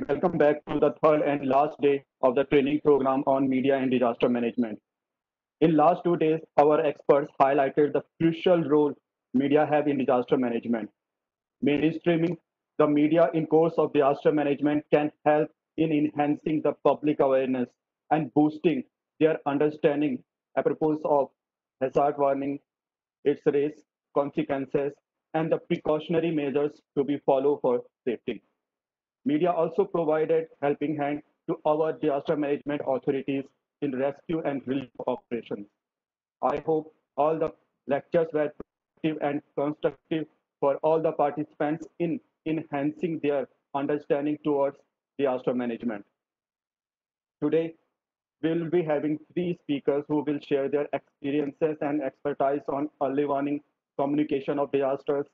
Welcome back to the third and last day of the training program on media and disaster management. In last 2 days, our experts highlighted the crucial role media have in disaster management. Mainstreaming the media in course of disaster management can help in enhancing the public awareness and boosting their understanding apropos of hazard warning, its risks, consequences, and the precautionary measures to be followed for safety. Media also provided helping hand to our disaster management authorities in rescue and relief operations. I hope all the lectures were productive and constructive for all the participants in enhancing their understanding towards disaster management. Today, we will be having three speakers who will share their experiences and expertise on early warning, communication of disasters,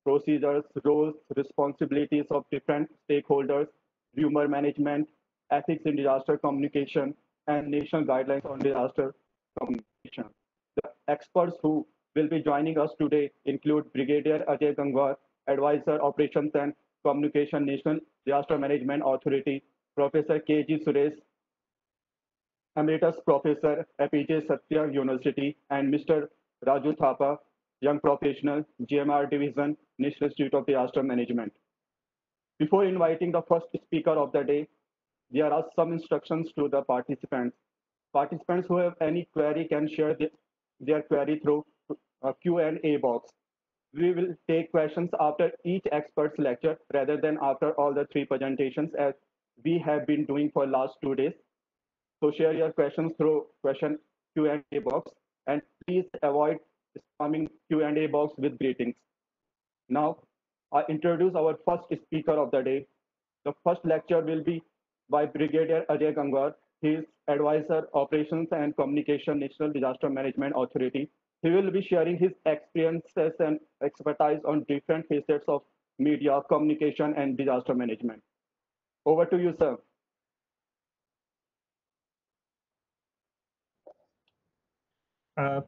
procedures, roles, responsibilities of different stakeholders, rumor management, ethics in disaster communication, and national guidelines on disaster communication. The experts who will be joining us today include Brigadier Ajay Gangwar, Advisor Operations and Communication, National Disaster Management Authority, Professor K.G. Suresh, Emeritus Professor, APJ Satya University, and Mr. Raju Thapa, Young Professional, GMR Division, National Institute of Disaster Management. Before inviting the first speaker of the day, there are some instructions to the participants. Participants who have any query can share their query through a Q&A box. We will take questions after each expert's lecture rather than after all the three presentations as we have been doing for last 2 days. So share your questions through question Q&A box and please avoid spamming Q&A box with greetings. Now, I introduce our first speaker of the day. The first lecture will be by Brigadier Ajay Gangwar. He is Advisor, Operations and Communication, National Disaster Management Authority. He will be sharing his experiences and expertise on different facets of media, communication, and disaster management. Over to you, sir.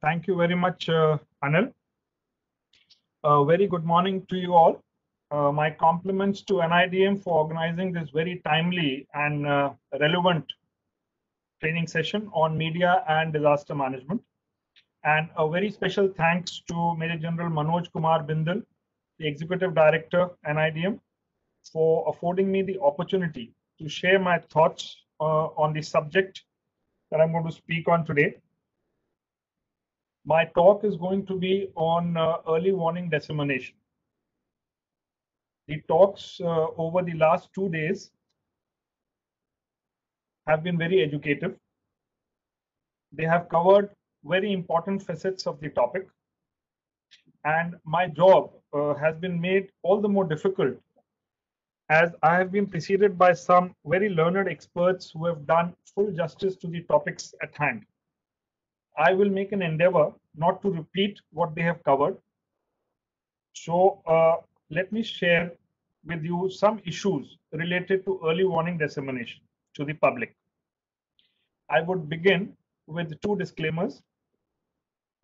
Thank you very much, Anil. Very good morning to you all. My compliments to NIDM for organizing this very timely and relevant training session on media and disaster management. And a very special thanks to Major General Manoj Kumar Bindal, the Executive Director, NIDM, for affording me the opportunity to share my thoughts on the subject that I'm going to speak on today. My talk is going to be on early warning dissemination. The talks over the last 2 days have been very educative. They have covered very important facets of the topic. And my job has been made all the more difficult as I have been preceded by some very learned experts who have done full justice to the topics at hand. I will make an endeavor not to repeat what they have covered. So let me share with you some issues related to early warning dissemination to the public. I would begin with 2 disclaimers.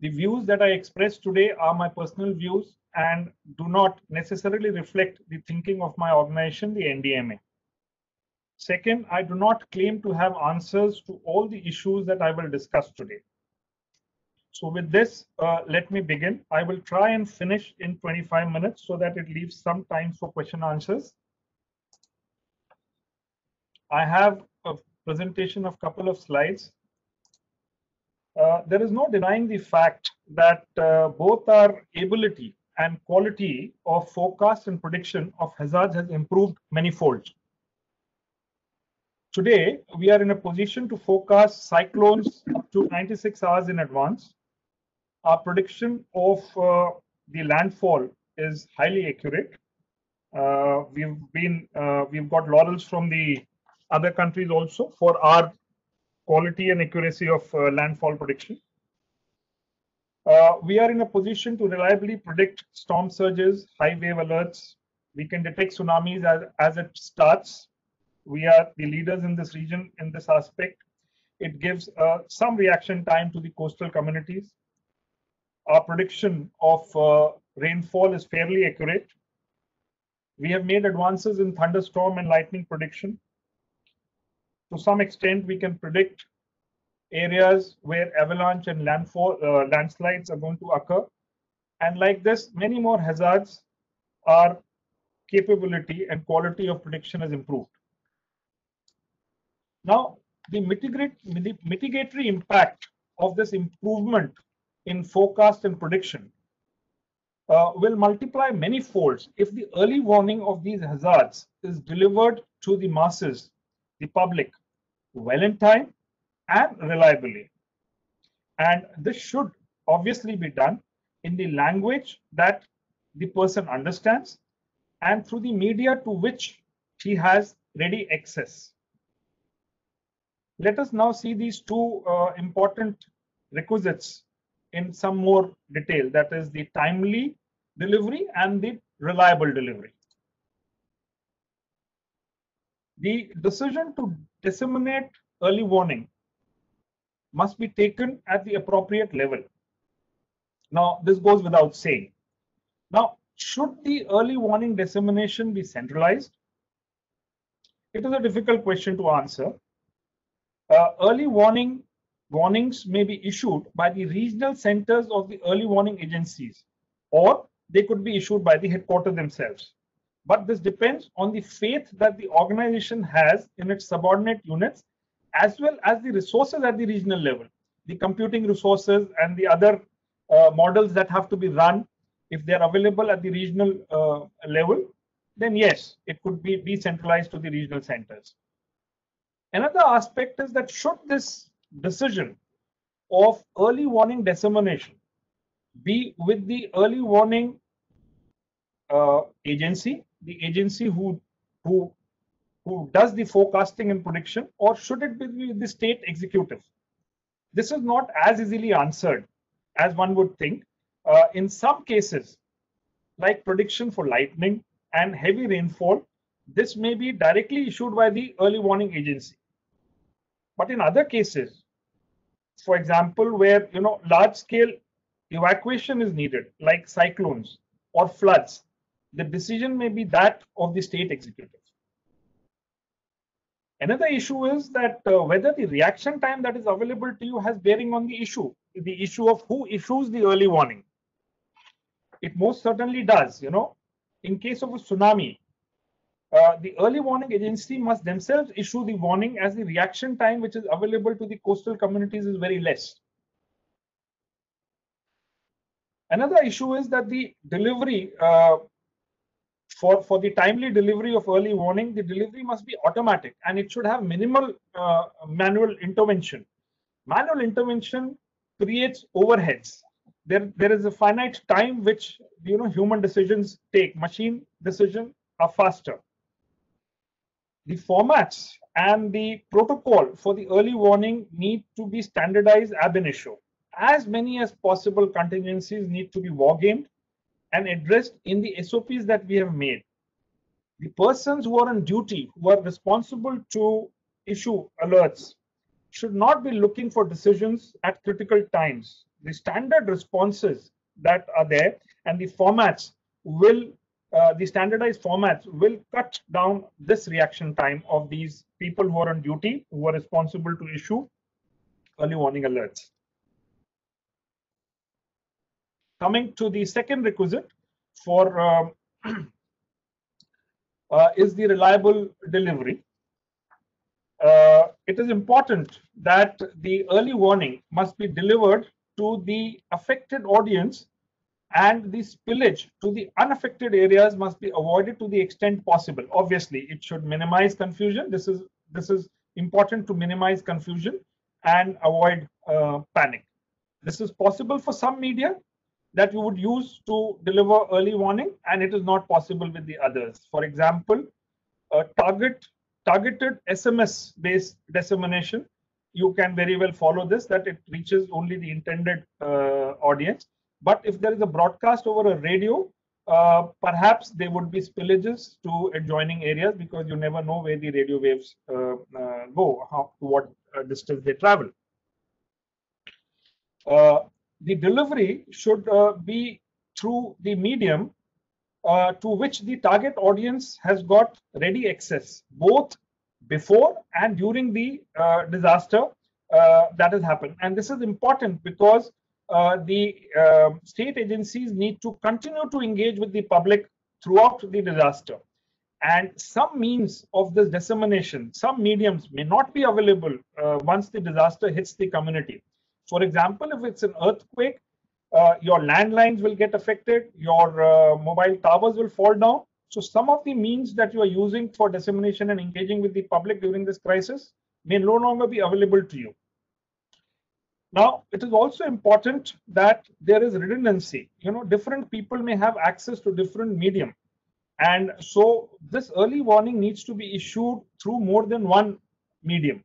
The views that I express today are my personal views and do not necessarily reflect the thinking of my organization, the NDMA. Second, I do not claim to have answers to all the issues that I will discuss today. So with this, let me begin. I will try and finish in 25 minutes so that it leaves some time for question answers. I have a presentation of a couple of slides. There is no denying the fact that both our ability and quality of forecast and prediction of hazards has improved manifold. Today, we are in a position to forecast cyclones up to 96 hours in advance. Our prediction of the landfall is highly accurate. We've got laurels from the other countries also for our quality and accuracy of landfall prediction. We are in a position to reliably predict storm surges, high wave alerts. We can detect tsunamis as it starts. We are the leaders in this region in this aspect. It gives some reaction time to the coastal communities. Our prediction of rainfall is fairly accurate. We have made advances in thunderstorm and lightning prediction. To some extent, we can predict areas where avalanche and landslides are going to occur. And like this, many more hazards, our capability and quality of prediction has improved. Now, the mitigatory impact of this improvement in forecast and prediction will multiply many folds if the early warning of these hazards is delivered to the masses, the public, well in time and reliably. And this should obviously be done in the language that the person understands and through the media to which he has ready access. Let us now see these two important requisites in some more detail, that is the timely delivery and the reliable delivery. The decision to disseminate early warning must be taken at the appropriate level. Now, this goes without saying. Now, should the early warning dissemination be centralized? It is a difficult question to answer. Early warnings may be issued by the regional centers of the early warning agencies, or they could be issued by the headquarters themselves. But this depends on the faith that the organization has in its subordinate units, as well as the resources at the regional level, the computing resources and the other models that have to be run. If they're available at the regional level, then yes, it could be decentralized to the regional centers. Another aspect is that should this decision of early warning dissemination be with the early warning agency, the agency who does the forecasting and prediction, or should it be with the state executive? This is not as easily answered as one would think. In some cases, like prediction for lightning and heavy rainfall, this may be directly issued by the early warning agency. But in other cases, for example, where large scale evacuation is needed, like cyclones or floods, the decision may be that of the state executive. Another issue is that whether the reaction time that is available to you has bearing on the issue of who issues the early warning. It most certainly does. In case of a tsunami, the early warning agency must themselves issue the warning, as the reaction time which is available to the coastal communities is very less. Another issue is that the delivery for the timely delivery of early warning, the delivery must be automatic and it should have minimal manual intervention. Manual intervention creates overheads. There is a finite time which human decisions take. Machine decisions are faster. The formats and the protocol for the early warning need to be standardized ab initio. As many as possible contingencies need to be wargamed and addressed in the SOPs that we have made. The persons who are on duty, who are responsible to issue alerts, should not be looking for decisions at critical times. The standard responses that are there and the formats will the standardized formats will cut down this reaction time of these people who are on duty, who are responsible to issue early warning alerts. Coming to the second requisite for is the reliable delivery. It is important that the early warning must be delivered to the affected audience, and the spillage to the unaffected areas must be avoided to the extent possible. Obviously, it should minimize confusion. This is important to minimize confusion and avoid panic. This is possible for some media that you would use to deliver early warning, and it is not possible with the others. For example, targeted SMS based dissemination, you can very well follow this, that it reaches only the intended audience. But if there is a broadcast over a radio, perhaps there would be spillages to adjoining areas, because you never know where the radio waves go, to what distance they travel. The delivery should be through the medium to which the target audience has got ready access, both before and during the disaster that has happened. And this is important because the state agencies need to continue to engage with the public throughout the disaster. And some means of this dissemination, some mediums may not be available once the disaster hits the community. For example, if it's an earthquake, your landlines will get affected, your mobile towers will fall down. So some of the means that you are using for dissemination and engaging with the public during this crisis may no longer be available to you. Now, it is also important that there is redundancy. Different people may have access to different medium. And so this early warning needs to be issued through more than one medium.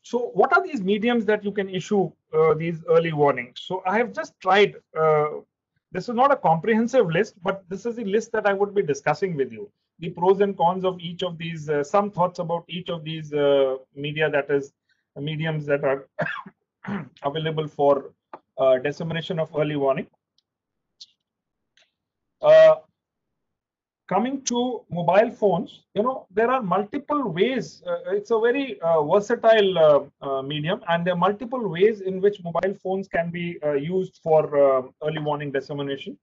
So what are these mediums that you can issue these early warnings? So I have just tried, this is not a comprehensive list, but this is the list that I would be discussing with you. The pros and cons of each of these, some thoughts about each of these mediums that are available for dissemination of early warning. Coming to mobile phones, there are multiple ways. It's a very versatile medium, and there are multiple ways in which mobile phones can be used for early warning dissemination.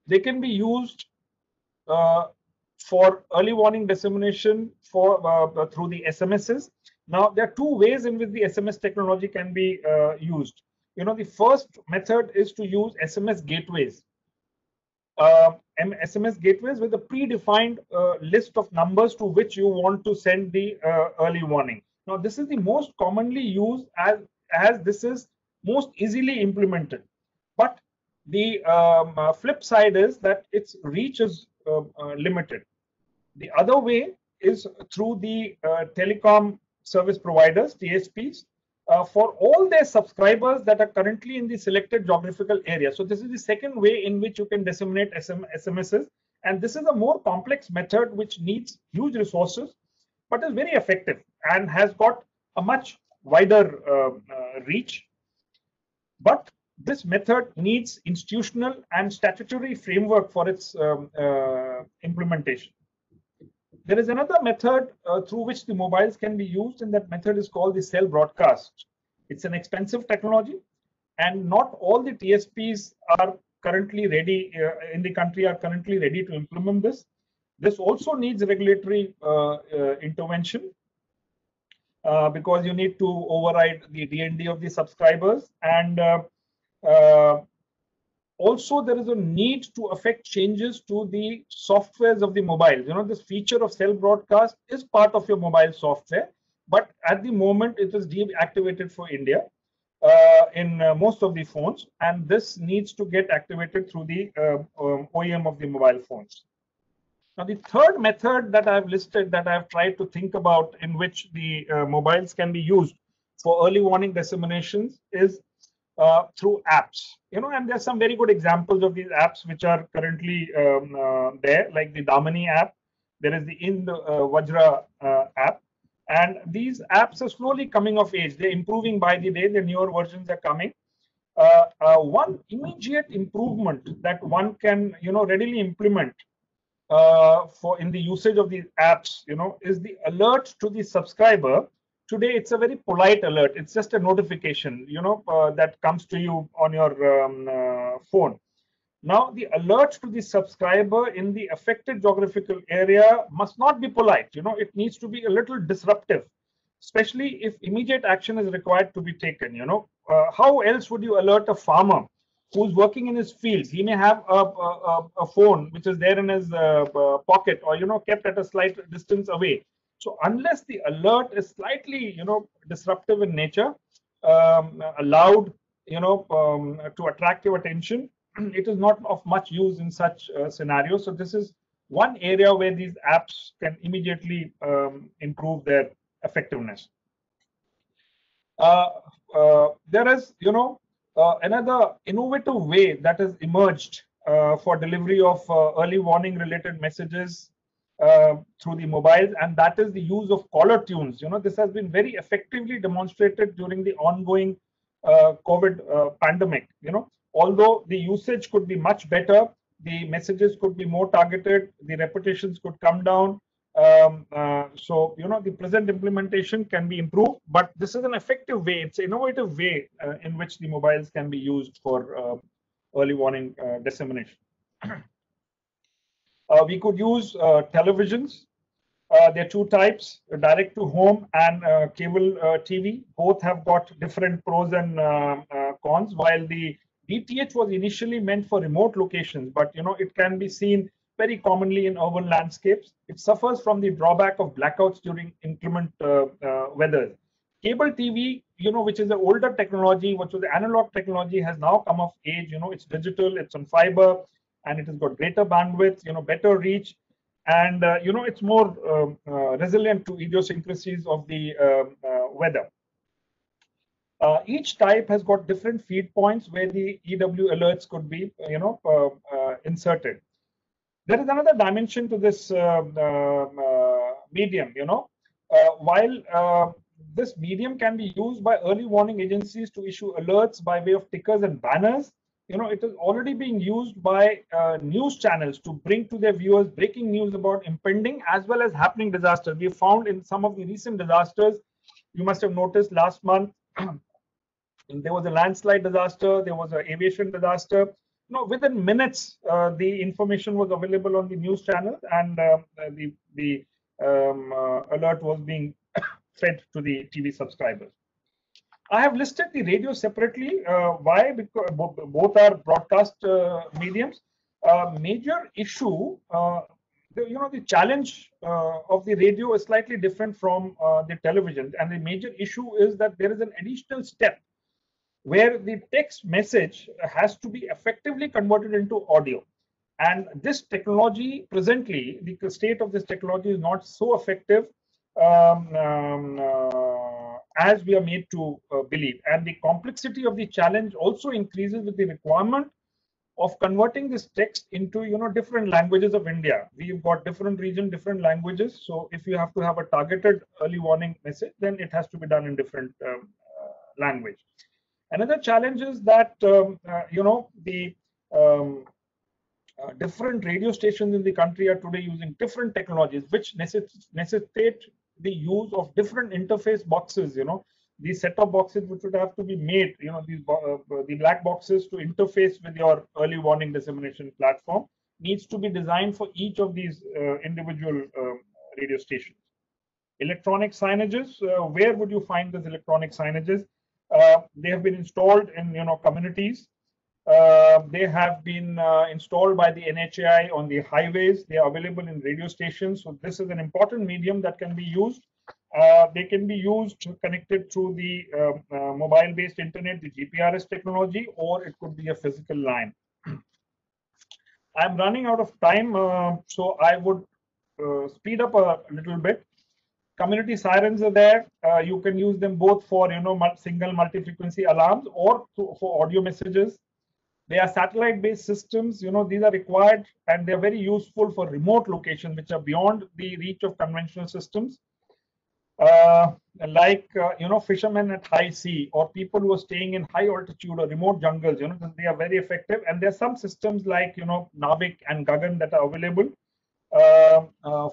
They can be used for early warning dissemination through the SMSs. Now, there are two ways in which the SMS technology can be used. The first method is to use SMS gateways. SMS gateways with a predefined list of numbers to which you want to send the early warning. Now, this is the most commonly used as this is most easily implemented. But the flip side is that its reach is limited. The other way is through the telecom service providers, TSPs, for all their subscribers that are currently in the selected geographical area. So this is the second way in which you can disseminate SMSs. And this is a more complex method which needs huge resources, but is very effective and has got a much wider reach. But this method needs institutional and statutory framework for its implementation. There is another method through which the mobiles can be used, and that method is called the cell broadcast. It's an expensive technology, and not all the TSPs are currently ready in the country are currently ready to implement this. This also needs regulatory intervention because you need to override the DND of the subscribers, and also there is a need to affect changes to the softwares of the mobile. This feature of cell broadcast is part of your mobile software, but at the moment it is deactivated for India in most of the phones, and this needs to get activated through the OEM of the mobile phones. Now, the third method that I've listed, that I've tried to think about in which the mobiles can be used for early warning disseminations is through apps. And there's some very good examples of these apps which are currently there, like the Damani app. There is the Vajra app, and these apps are slowly coming of age. They're improving by the day. The newer versions are coming. One immediate improvement that one can readily implement for in the usage of these apps is the alert to the subscriber. Today it's a very polite alert. It's just a notification that comes to you on your phone. Now, the alert to the subscriber in the affected geographical area must not be polite. It needs to be a little disruptive, especially if immediate action is required to be taken. How else would you alert a farmer who's working in his fields? He may have a phone which is there in his pocket, or kept at a slight distance away. So unless the alert is slightly disruptive in nature, allowed to attract your attention, it is not of much use in such scenarios. So this is one area where these apps can immediately improve their effectiveness. There is another innovative way that has emerged for delivery of early warning related messages through the mobiles, and that is the use of caller tunes. This has been very effectively demonstrated during the ongoing COVID pandemic. Although the usage could be much better, the messages could be more targeted, the repetitions could come down. So the present implementation can be improved, but this is an effective way. It's an innovative way in which the mobiles can be used for early warning dissemination. We could use televisions. There are two types, direct to home and cable TV. Both have got different pros and cons. While the DTH was initially meant for remote locations, but it can be seen very commonly in urban landscapes. It suffers from the drawback of blackouts during inclement weather. Cable TV, which is an older technology, which was the analog technology, has now come of age. It's digital, it's on fiber, and it has got greater bandwidth, better reach, and it's more resilient to idiosyncrasies of the weather. Each type has got different feed points where the EW alerts could be inserted. There is another dimension to this medium. While this medium can be used by early warning agencies to issue alerts by way of tickers and banners, it is already being used by news channels to bring to their viewers breaking news about impending as well as happening disasters. We found in some of the recent disasters, you must have noticed last month, there was a landslide disaster, there was an aviation disaster. Within minutes, the information was available on the news channel, and the alert was being fed to the TV subscribers. I have listed the radio separately. Why? Because both are broadcast mediums. Major issue, the challenge of the radio is slightly different from the television, and the major issue is that there is an additional step where the text message has to be effectively converted into audio. And this technology, presently, the state of this technology is not so effective as we are made to believe. And the complexity of the challenge also increases with the requirement of converting this text into different languages of India. We've got different region, different languages. So if you have to have a targeted early warning message, then it has to be done in different language. Another challenge is that the different radio stations in the country are today using different technologies, which necessitate the use of different interface boxes. These set-top boxes which would have to be made, the black boxes to interface with your early warning dissemination platform needs to be designed for each of these individual radio stations. Electronic signages, where would you find these electronic signages? They have been installed in communities. They have been installed by the NHA on the highways. They are available in radio stations. So this is an important medium that can be used. They can be used connected through the mobile-based internet, the GPRS technology, or it could be a physical line. I'm running out of time, so I would speed up a little bit. Community sirens are there. You can use them both for single multi-frequency alarms or for audio messages. They are satellite-based systems. These are required, and they're very useful for remote locations which are beyond the reach of conventional systems. Like fishermen at high sea or people who are staying in high altitude or remote jungles. They are very effective. And there are some systems like Navik and Gagan that are available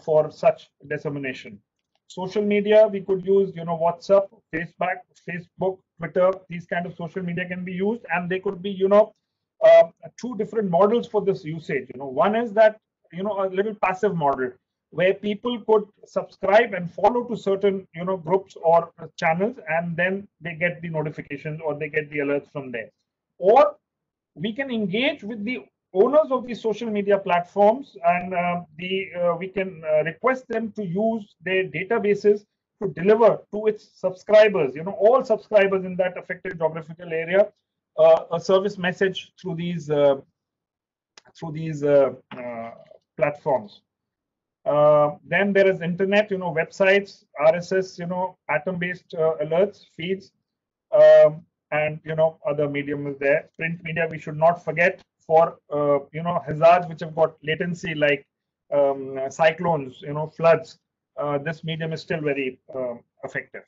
for such dissemination. Social media, we could use WhatsApp, Facebook, Twitter. These kind of social media can be used, and they could be two different models for this usage. One is that a little passive model where people could subscribe and follow to certain groups or channels, and then they get the notifications or they get the alerts from there. Or we can engage with the owners of these social media platforms, and we can request them to use their databases to deliver to its subscribers, all subscribers in that affected geographical area, a service message through these platforms. Then there is internet, websites, RSS, atom-based alerts, feeds, and other medium is there. Print media we should not forget for hazards which have got latency like cyclones, floods. This medium is still very effective.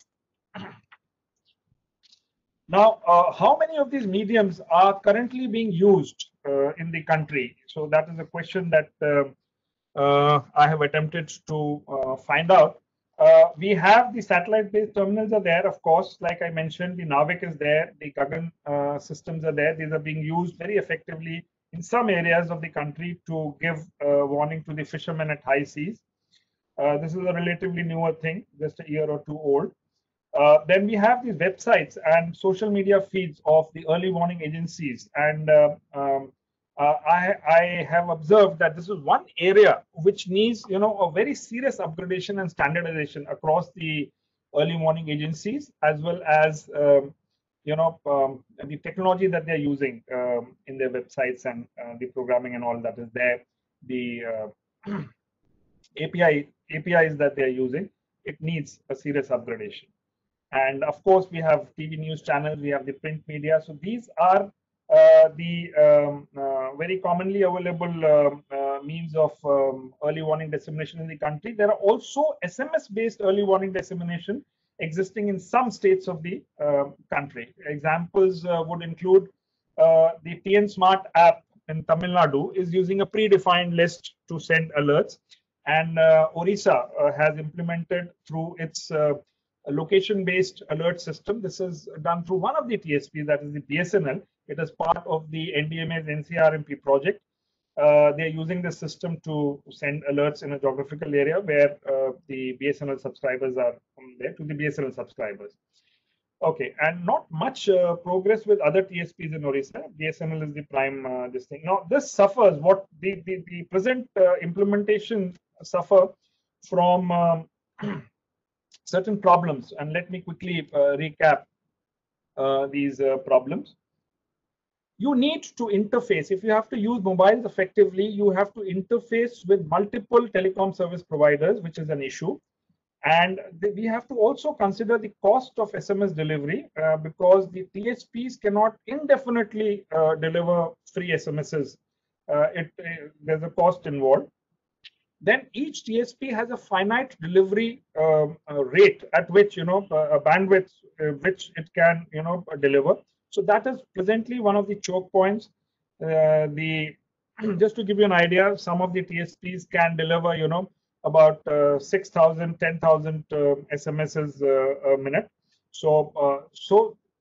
Now, how many of these mediums are currently being used in the country? So that is a question that I have attempted to find out. We have the satellite-based terminals are there, of course. Like I mentioned, the Navik is there, the Gagan systems are there. These are being used very effectively in some areas of the country to give warning to the fishermen at high seas. This is a relatively newer thing, just a year or two old. Then we have these websites and social media feeds of the early warning agencies. And I have observed that this is one area which needs, a very serious upgradation and standardization across the early warning agencies, as well as, the technology that they're using in their websites and the programming and all that is there. The APIs that they're using, it needs a serious upgradation. And of course, we have TV news channels, we have the print media. So these are the very commonly available means of early warning dissemination in the country. There are also SMS-based early warning dissemination existing in some states of the country. Examples would include the TN Smart app in Tamil Nadu is using a predefined list to send alerts, and Orissa has implemented through its a location-based alert system. This is done through one of the TSPs, that is the BSNL. It is part of the NDMA's NCRMP project. They are using this system to send alerts in a geographical area where the BSNL subscribers are there to the BSNL subscribers. Okay, and not much progress with other TSPs in Orissa. BSNL is the prime this thing. Now, this suffers what the present implementation suffer from certain problems, and let me quickly recap these problems. You need to interface. If you have to use mobiles effectively, you have to interface with multiple telecom service providers, which is an issue. And we have to also consider the cost of SMS delivery because the TSPs cannot indefinitely deliver free SMSs. There's a cost involved. Then each TSP has a finite delivery rate at which, a bandwidth which it can, deliver. So that is presently one of the choke points. Just to give you an idea, some of the TSPs can deliver, about 6,000, 10,000 SMSs a minute. So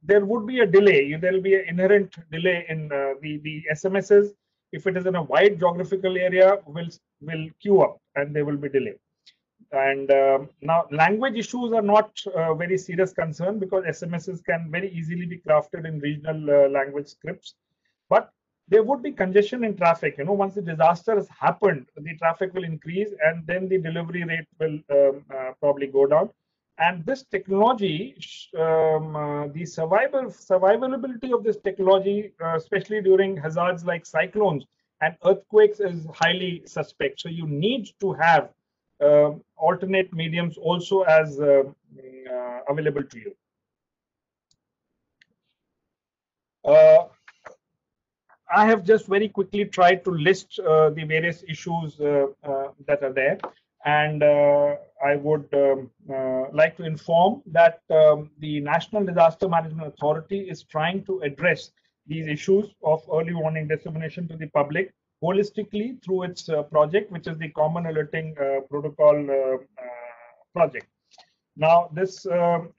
there would be a delay. There will be an inherent delay in the SMSs. If it is in a wide geographical area, will queue up and they will be delayed. And now language issues are not very serious concern because SMSs can very easily be crafted in regional language scripts. But there would be congestion in traffic. Once the disaster has happened, the traffic will increase and then the delivery rate will probably go down. And this technology, the survivability of this technology, especially during hazards like cyclones and earthquakes, is highly suspect. So you need to have alternate mediums also as available to you. I have just very quickly tried to list the various issues that are there, and I would like to inform that the National Disaster Management Authority is trying to address these issues of early warning dissemination to the public holistically through its project, which is the Common Alerting Protocol project. Now, this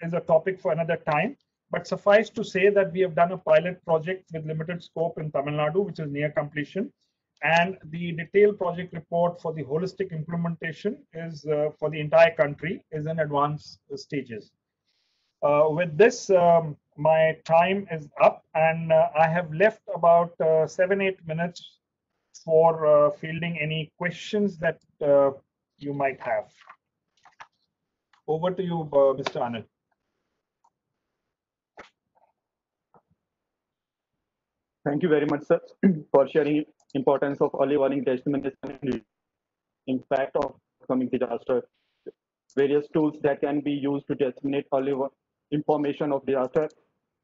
is a topic for another time. But suffice to say that we have done a pilot project with limited scope in Tamil Nadu, which is near completion. And the detailed project report for the holistic implementation is for the entire country is in advanced stages. With this, my time is up and I have left about 7-8 minutes for fielding any questions that you might have. Over to you, Mr. Anil. Thank you very much, sir, for sharing importance of early warning dissemination and impact of coming disaster. Various tools that can be used to disseminate early information of disaster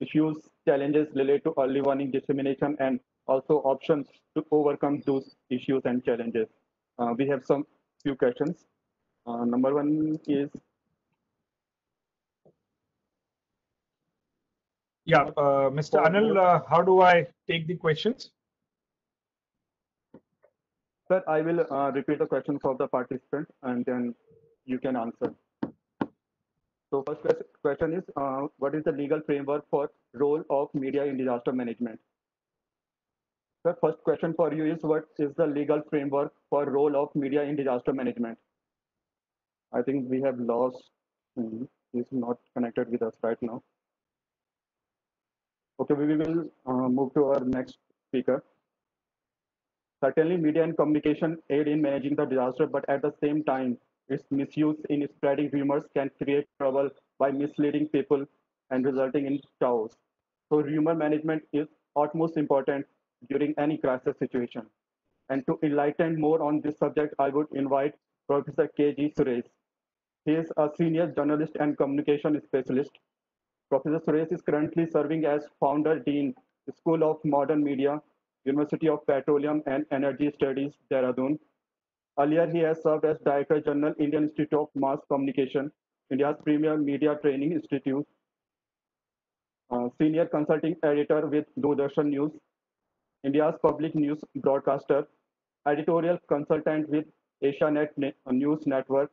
issues, challenges related to early warning dissemination, and also options to overcome those issues and challenges. We have some few questions. Number one is. Yeah, Mr. For Anil, more, how do I take the questions? sir, I will repeat the questions of the participant and then you can answer. So first question is, what is the legal framework for role of media in disaster management? The first question for you is, what is the legal framework for role of media in disaster management? I think we have lost. He's not connected with us right now. Okay, we will move to our next speaker. Certainly, media and communication aid in managing the disaster, but at the same time, its misuse in spreading rumors can create trouble by misleading people and resulting in chaos. So, rumor management is utmost important during any crisis situation. And to enlighten more on this subject, I would invite Professor K.G. Suresh. He is a senior journalist and communication specialist. Professor Suresh is currently serving as founder dean, School of Modern Media, University of Petroleum and Energy Studies, Dehradun. Earlier, he has served as Director General, Indian Institute of Mass Communication, India's premier media training institute, senior consulting editor with Doordarshan News, India's public news broadcaster, editorial consultant with Asianet News Network,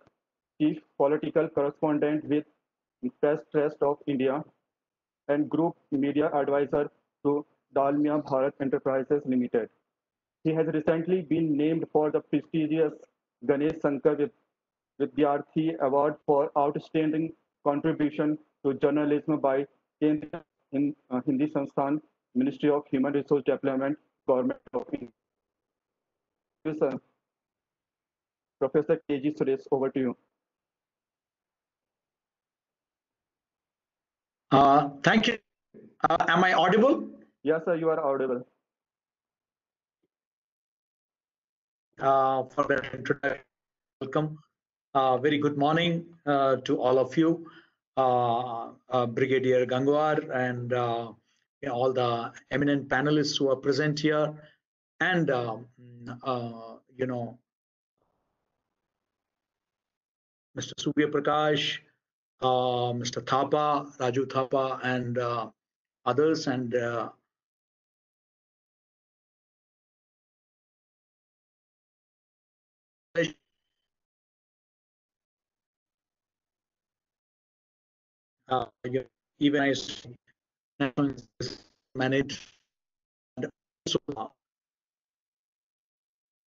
chief political correspondent with Press Trust of India, and group media advisor to Dalmia Bharat Enterprises Limited. He has recently been named for the prestigious Ganesh Sankar Vidyarthi Award for outstanding contribution to journalism by Kendriya Hindi Sansthan, Ministry of Human Resource Development, Government of India. Professor K.G. Suresh, over to you. Thank you. Am I audible? Yes, sir, you are audible. For that introduction, welcome. Very good morning to all of you, Brigadier Gangwar and all the eminent panelists who are present here, and Mr. Surya Prakash, Mr. Thapa, Raju Thapa, and others, and even I manage and also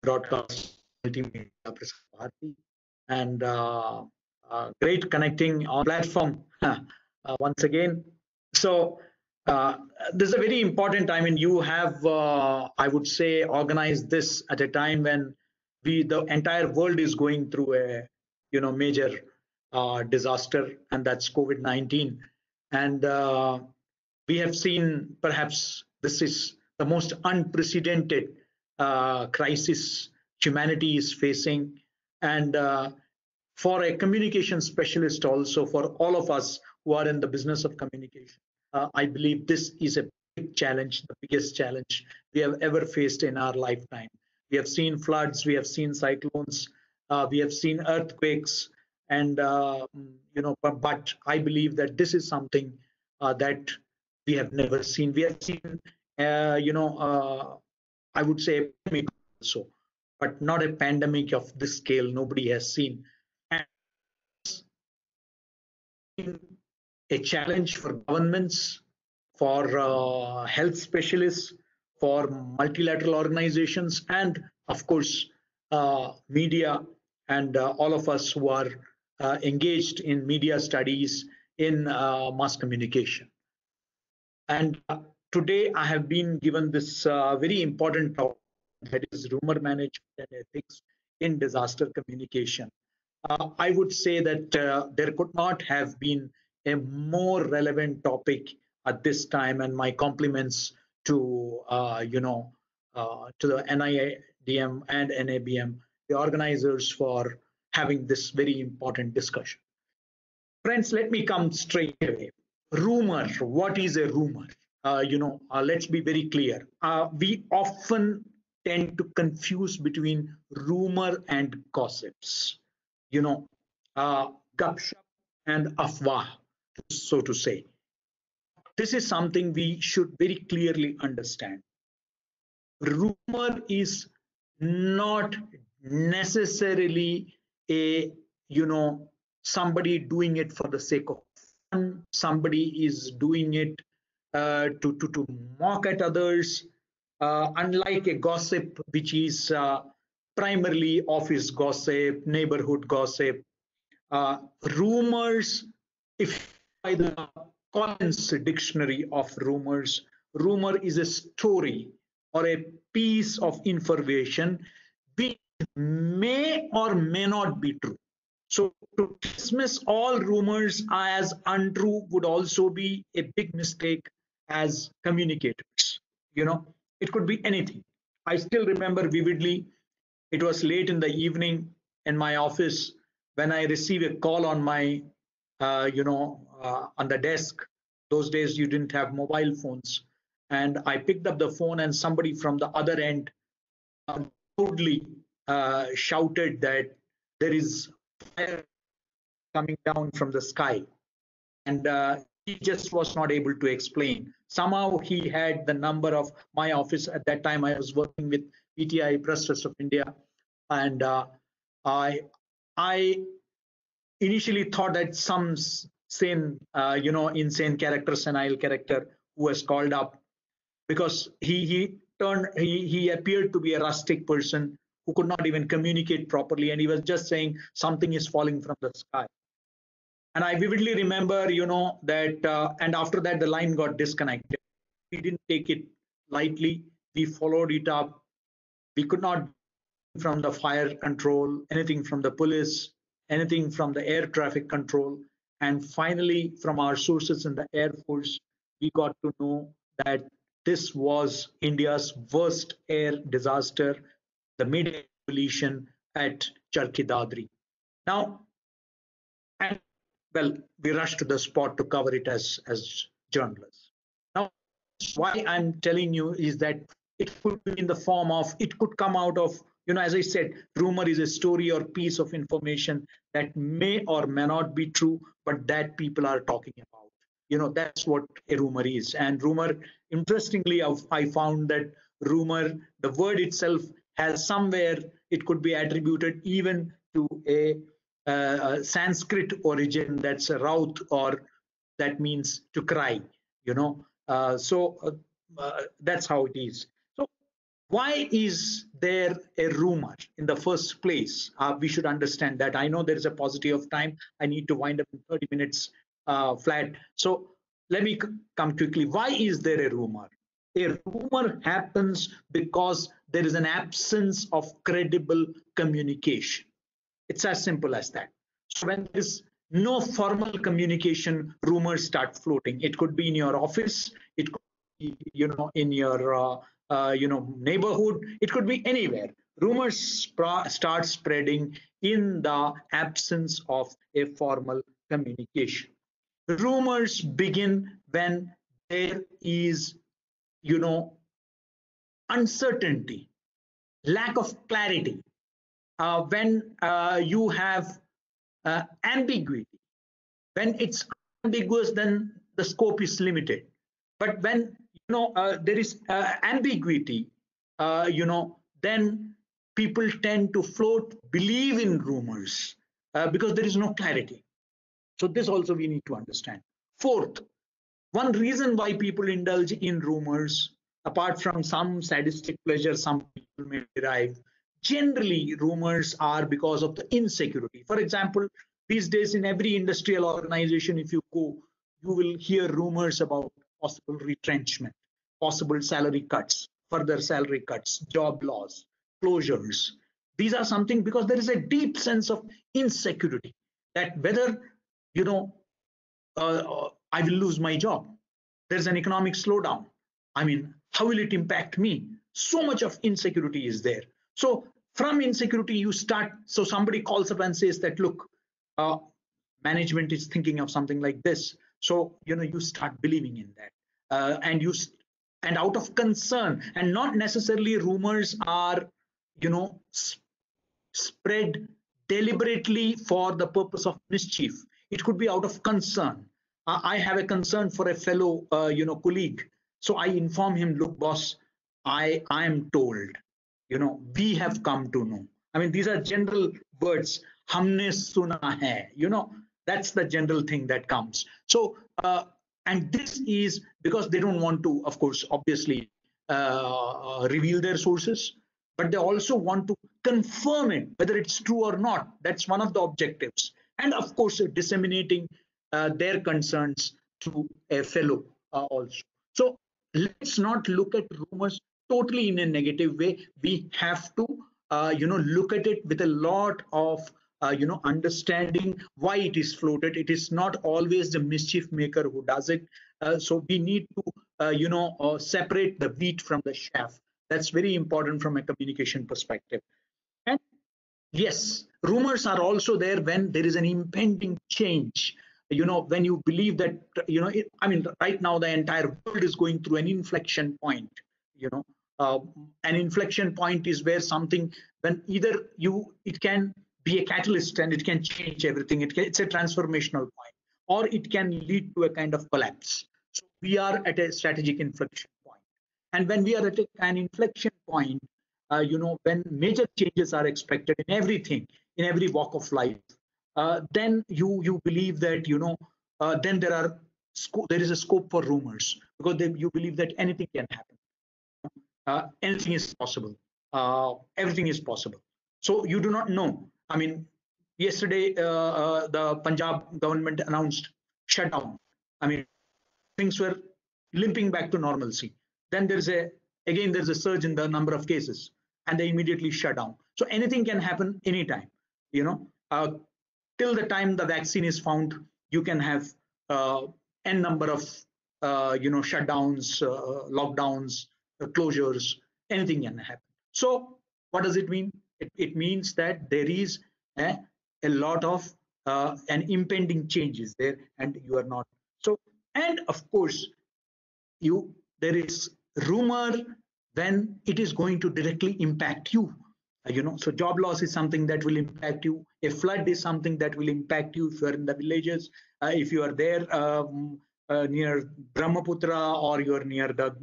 broadcast multimedia and great connecting on platform once again. So this is a very important. I mean, you have, I would say, organized this at a time when the entire world is going through a, major disaster, and that's COVID-19. And we have seen, perhaps this is the most unprecedented crisis humanity is facing. And for a communication specialist, also for all of us who are in the business of communication, I believe this is a big challenge, the biggest challenge we have ever faced in our lifetime. We have seen floods, we have seen cyclones, we have seen earthquakes, and but I believe that this is something that we have never seen. We have seen, I would say, a pandemic also, but not a pandemic of this scale. Nobody has seen. And a challenge for governments, for health specialists, for multilateral organizations, and of course, media, and all of us who are engaged in media studies, in mass communication. And today I have been given this very important topic, that is rumor management and ethics in disaster communication. I would say that there could not have been a more relevant topic at this time, and my compliments to to the NIDM and NABM, the organizers, for having this very important discussion. Friends, let me come straight away. Rumor. What is a rumor? Let's be very clear. We often tend to confuse between rumor and gossips. Gupshup and afwah, so to say. this is something we should very clearly understand. Rumor is not necessarily a, somebody doing it for the sake of fun. Somebody is doing it to mock at others, unlike a gossip, which is primarily office gossip, neighborhood gossip. Rumors, if by the Collins dictionary of rumors, rumor is a story or a piece of information which may or may not be true. So to dismiss all rumors as untrue would also be a big mistake as communicators. It could be anything. I still remember vividly, it was late in the evening in my office when I received a call on my, on the desk. Those days you didn't have mobile phones. And I picked up the phone and somebody from the other end loudly shouted that there is fire coming down from the sky. And he just was not able to explain. Somehow he had the number of my office. At that time, I was working with PTI, Press Trust of India. And I initially thought that some insane character, senile character who was called up, because he appeared to be a rustic person who could not even communicate properly, and he was just saying something is falling from the sky. And I vividly remember, that, and after that the line got disconnected. We didn't take it lightly. We followed it up. We could not from the fire control, anything from the police, anything from the air traffic control. And finally, from our sources in the Air Force, we got to know that this was India's worst air disaster, the mid-air collision at Charki Dadri. Now, and well, we rushed to the spot to cover it as journalists. Now, why I'm telling you is that it could be in the form of, it could come out of, as I said, rumor is a story or piece of information that may or may not be true, but that people are talking about. That's what a rumor is. And rumor, interestingly, I found that rumor, the word itself has somewhere, it could be attributed even to a Sanskrit origin, that's a raut, or that means to cry, so that's how it is. So why is there a rumor in the first place? We should understand that. I know there is a paucity of time. I need to wind up in 30 minutes flat. So let me come quickly. Why is there a rumor? A rumor happens because there is an absence of credible communication. It's as simple as that. So when there is no formal communication, rumors start floating. It could be in your office. It could be, in your, neighborhood. It could be anywhere. Rumors start spreading in the absence of a formal communication. Rumors begin when there is, uncertainty, lack of clarity. When you have ambiguity. When it's ambiguous, then the scope is limited. But when there is ambiguity, then people tend to believe in rumors because there is no clarity. So this also we need to understand. Fourth, one reason why people indulge in rumors, apart from some sadistic pleasure some people may derive, generally rumors are because of the insecurity. For example, these days in every industrial organization, if you go, you will hear rumors about possible retrenchment, possible salary cuts, further salary cuts, job loss, closures. These are something because there is a deep sense of insecurity that whether, I will lose my job. There's an economic slowdown. I mean, how will it impact me? So much of insecurity is there. So from insecurity, you start. So somebody calls up and says that, look, management is thinking of something like this. So, you start believing in that. And out of concern, and not necessarily rumors are, spread deliberately for the purpose of mischief. It could be out of concern. I have a concern for a fellow, colleague. So I inform him, look, boss, I am told, we have come to know. I mean, these are general words. Humne suna hai, that's the general thing that comes. So, and this is because they don't want to, of course, obviously, reveal their sources, but they also want to confirm it, whether it's true or not. That's one of the objectives. And of course, disseminating their concerns to a fellow also. So let's not look at rumors totally in a negative way. We have to, look at it with a lot of, understanding why it is floated. It is not always the mischief maker who does it. So we need to, separate the wheat from the chaff. That's very important from a communication perspective. And yes, rumors are also there when there is an impending change. When you believe that, right now the entire world is going through an inflection point. You know, an inflection point is where something, when either it can be a catalyst and it can change everything. It's a transformational point, or it can lead to a kind of collapse. So we are at a strategic inflection point. And when we are at an inflection point, when major changes are expected in everything, in every walk of life, then you believe that, then there is a scope for rumors, because you believe that anything can happen. Anything is possible. Everything is possible. So you do not know. I mean, yesterday, the Punjab government announced shutdown. I mean, things were limping back to normalcy. Then there's a surge in the number of cases, and they immediately shut down. So anything can happen anytime. Till the time the vaccine is found, you can have n number of shutdowns, lockdowns, closures. Anything can happen. So what does it mean? It means that there is a lot of an impending changes there, and you are not. So, and of course, there is rumor when it is going to directly impact you. So job loss is something that will impact you. A flood is something that will impact you if you are in the villages, if you are there near Brahmaputra, or you are near the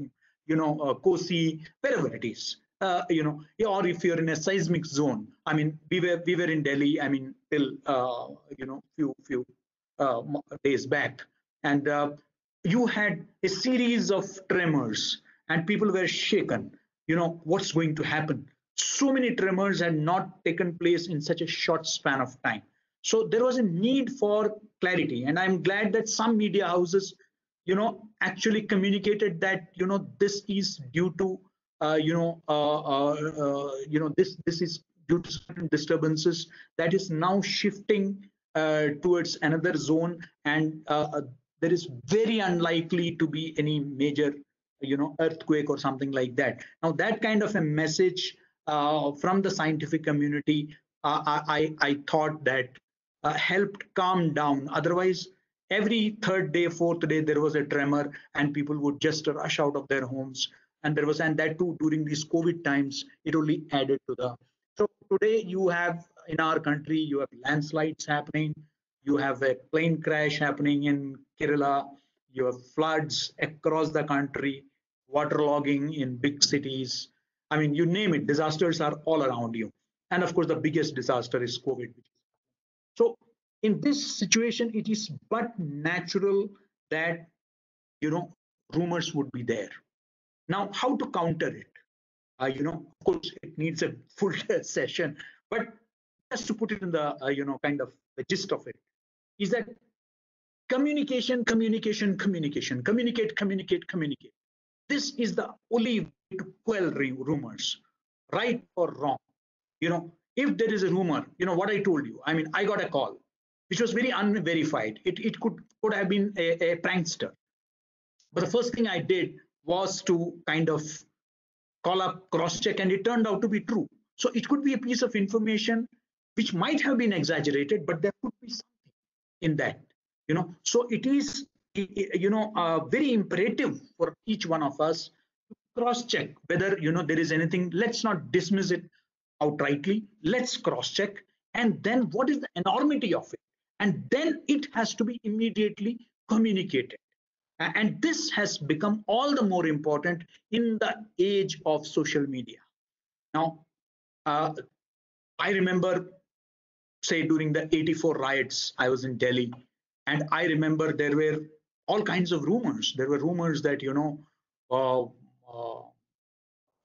Kosi, wherever it is. Or if you're in a seismic zone. I mean, we were in Delhi. I mean, till few days back, and you had a series of tremors, and people were shaken. What's going to happen? So many tremors had not taken place in such a short span of time. So there was a need for clarity, and I'm glad that some media houses, actually communicated that this is due to this is due to certain disturbances that is now shifting towards another zone, and there is very unlikely to be any major earthquake or something like that. Now that kind of a message from the scientific community, I thought that helped calm down. Otherwise, every third day, fourth day, there was a tremor, and people would just rush out of their homes. And that too during these COVID times, it only added to the. So today you have in our country, you have landslides happening, you have a plane crash happening in Kerala, you have floods across the country, waterlogging in big cities. I mean, you name it, disasters are all around you. And of course, the biggest disaster is COVID. So in this situation, it is but natural that, rumors would be there. Now, how to counter it? Of course, it needs a full session, but just to put it in the, kind of the gist of it, is that communication, communicate. This is the only way to quell rumors, right or wrong. If there is a rumor, what I told you, I mean, I got a call, which was very unverified. It could have been a prankster. But the first thing I did was to kind of call up, cross-check, and it turned out to be true. So it could be a piece of information which might have been exaggerated, but there could be something in that. So it is, very imperative for each one of us to cross-check whether, there is anything. Let's not dismiss it outrightly. Let's cross-check, and then what is the enormity of it? And then it has to be immediately communicated. And this has become all the more important in the age of social media. Now, I remember, say, during the 84 riots, I was in Delhi, and I remember there were all kinds of rumors. There were rumors that, uh,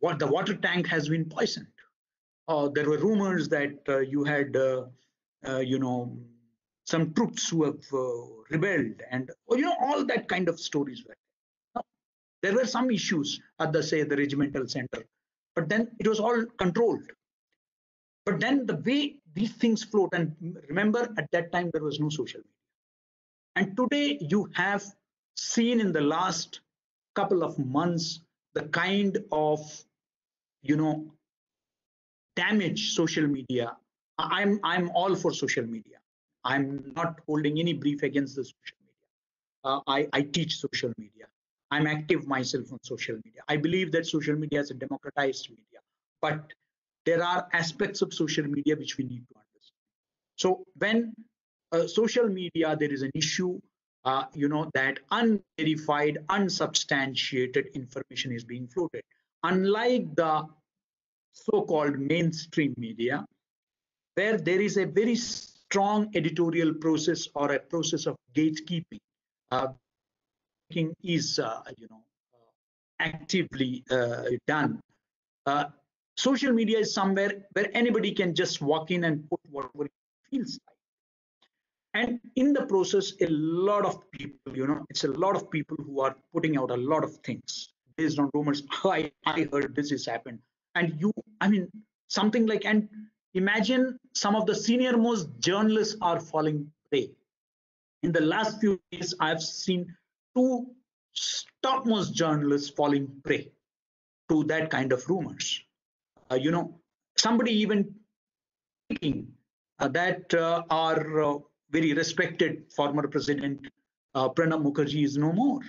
what the water tank has been poisoned. There were rumors that you had, you know, some troops who have rebelled, and all that kind of stories were. Now, there were some issues at the, say, the regimental center, but then it was all controlled. But then the way these things float, and remember, at that time there was no social media, and today you have seen in the last couple of months the kind of, damage social media. I'm all for social media. I'm not holding any brief against the social media. I teach social media. I'm active myself on social media. I believe that social media is a democratized media, but there are aspects of social media which we need to understand. So when social media, there is an issue, that unverified, unsubstantiated information is being floated. Unlike the so-called mainstream media, where there is a very strong editorial process or a process of gatekeeping, is actively done. Social media is somewhere where anybody can just walk in and put whatever it feels like. And in the process, a lot of people, it's a lot of people who are putting out a lot of things based on rumors. I heard this has happened. And something like, and imagine some of the senior most journalists are falling prey. In the last few days, I've seen two topmost journalists falling prey to that kind of rumors. Somebody even thinking that our very respected former president Pranab Mukherjee is no more.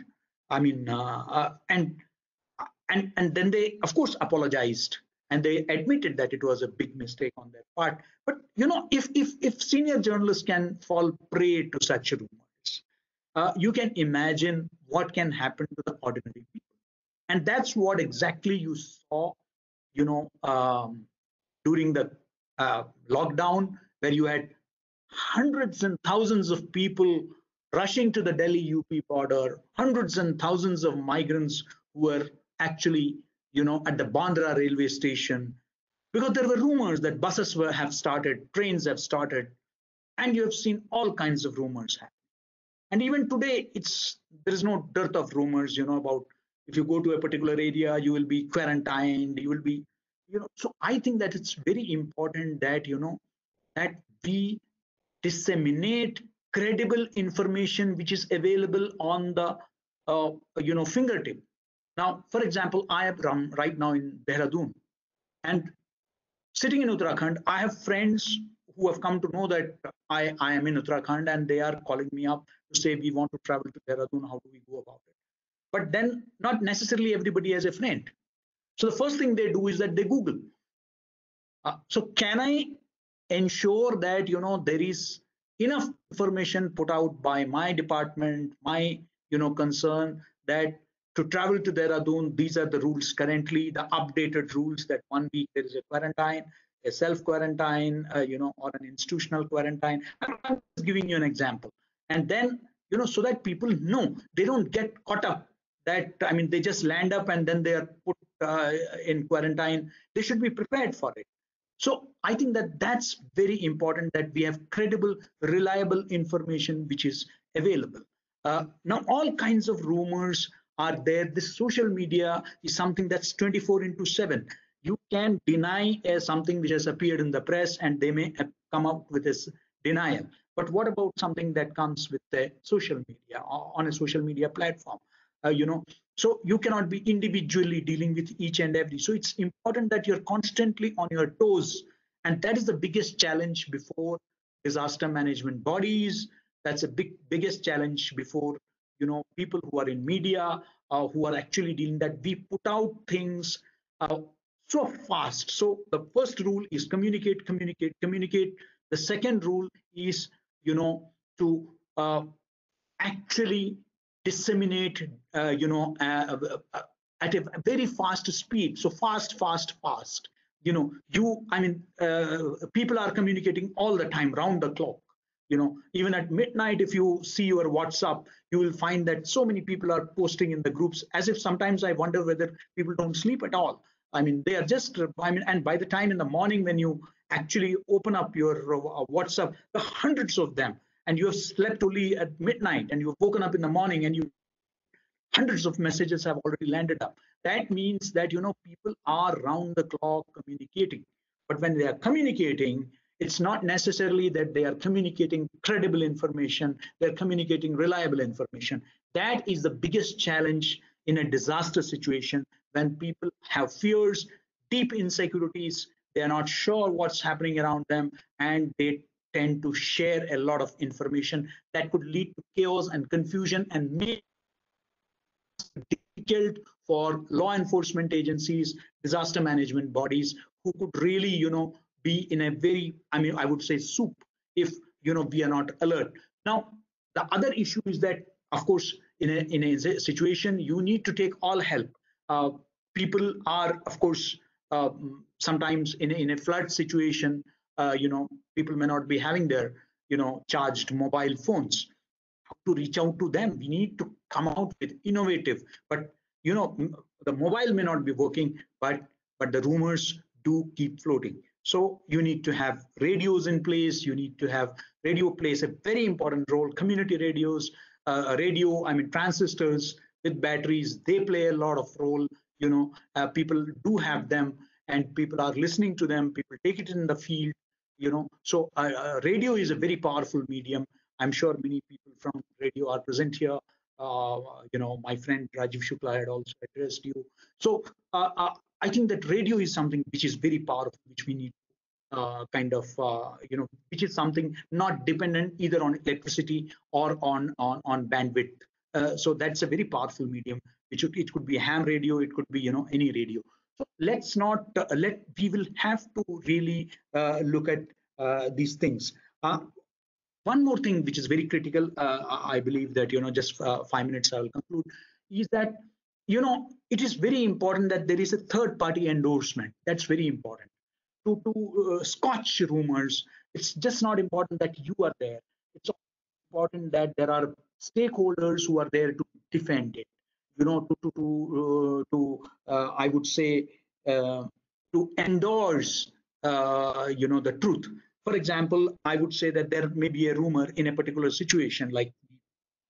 And then they, of course, apologized and they admitted that it was a big mistake on their part. But if senior journalists can fall prey to such rumors, you can imagine what can happen to the ordinary people. And that's what exactly you saw, during the lockdown, where you had hundreds and thousands of people rushing to the Delhi UP border, hundreds and thousands of migrants who were actually, at the Bandra railway station, because there were rumors that buses have started, trains have started, and you have seen all kinds of rumors happen. And even today, there is no dearth of rumors, about if you go to a particular area, you will be quarantined, you will be, So I think that it's very important that, that we disseminate credible information which is available on the, fingertip. Now, for example, I am right now in Dehradun, and sitting in Uttarakhand, I have friends who have come to know that I am in Uttarakhand, and they are calling me up to say, we want to travel to Dehradun, how do we go about it? But then not necessarily everybody has a friend. So the first thing they do is that they Google. So can I ensure that, there is enough information put out by my department, my, concern, that to travel to Dehradun, these are the rules currently, the updated rules, that 1 week there is a quarantine, a self-quarantine, or an institutional quarantine. I'm just giving you an example. And then, so that people know, they don't get caught up that, they just land up and then they are put in quarantine. They should be prepared for it. So I think that that's very important, that we have credible, reliable information which is available. Now, all kinds of rumors are there. This social media is something that's 24/7. You can deny something which has appeared in the press, and they may come up with this denial. But what about something that comes with the social media, on a social media platform? So you cannot be individually dealing with each and every. So it's important that you're constantly on your toes. And that is the biggest challenge before disaster management bodies. That's a biggest challenge before, people who are in media, who are actually dealing, that we put out things so fast. So the first rule is communicate, communicate, communicate. The second rule is, to actually disseminate, at a very fast speed. So fast. People are communicating all the time, round the clock. Even at midnight, if you see your WhatsApp, you will find that so many people are posting in the groups, as if sometimes I wonder whether people don't sleep at all. They are just, and by the time in the morning when you actually open up your WhatsApp, there are hundreds of them, and you have slept only at midnight, and you've woken up in the morning, and hundreds of messages have already landed up. That means that people are round the clock communicating. But when they are communicating, it's not necessarily that they are communicating credible information, they're communicating reliable information. That is the biggest challenge in a disaster situation, when people have fears, deep insecurities, they're not sure what's happening around them, and they tend to share a lot of information that could lead to chaos and confusion, and make it difficult for law enforcement agencies, disaster management bodies, who could really, be in a very, I would say, soup, if we are not alert. Now, the other issue is that, of course, in a situation, you need to take all help. People are, of course, sometimes in a flood situation, people may not be having their, charged mobile phones. How to reach out to them? We need to come out with innovative, but the mobile may not be working, but the rumors do keep floating. So you need to have radios in place. You need to have, radio plays a very important role. Community radios, transistors with batteries, they play a lot of role. People do have them, and people are listening to them. People take it in the field. So radio is a very powerful medium. I'm sure many people from radio are present here. My friend Rajiv Shukla had also addressed you. So I think that radio is something which is very powerful, which we need which is something not dependent either on electricity or on bandwidth. So that's a very powerful medium. It could be a ham radio, it could be any radio. So let's not we will have to really look at these things. One more thing which is very critical, I believe that just 5 minutes I will conclude, is that it is very important that there is a third party endorsement. That's very important to scotch rumors. It's just not important that you are there. It's important that there are stakeholders who are there to defend it. I would say to endorse the truth. For example, I would say that there may be a rumor in a particular situation, like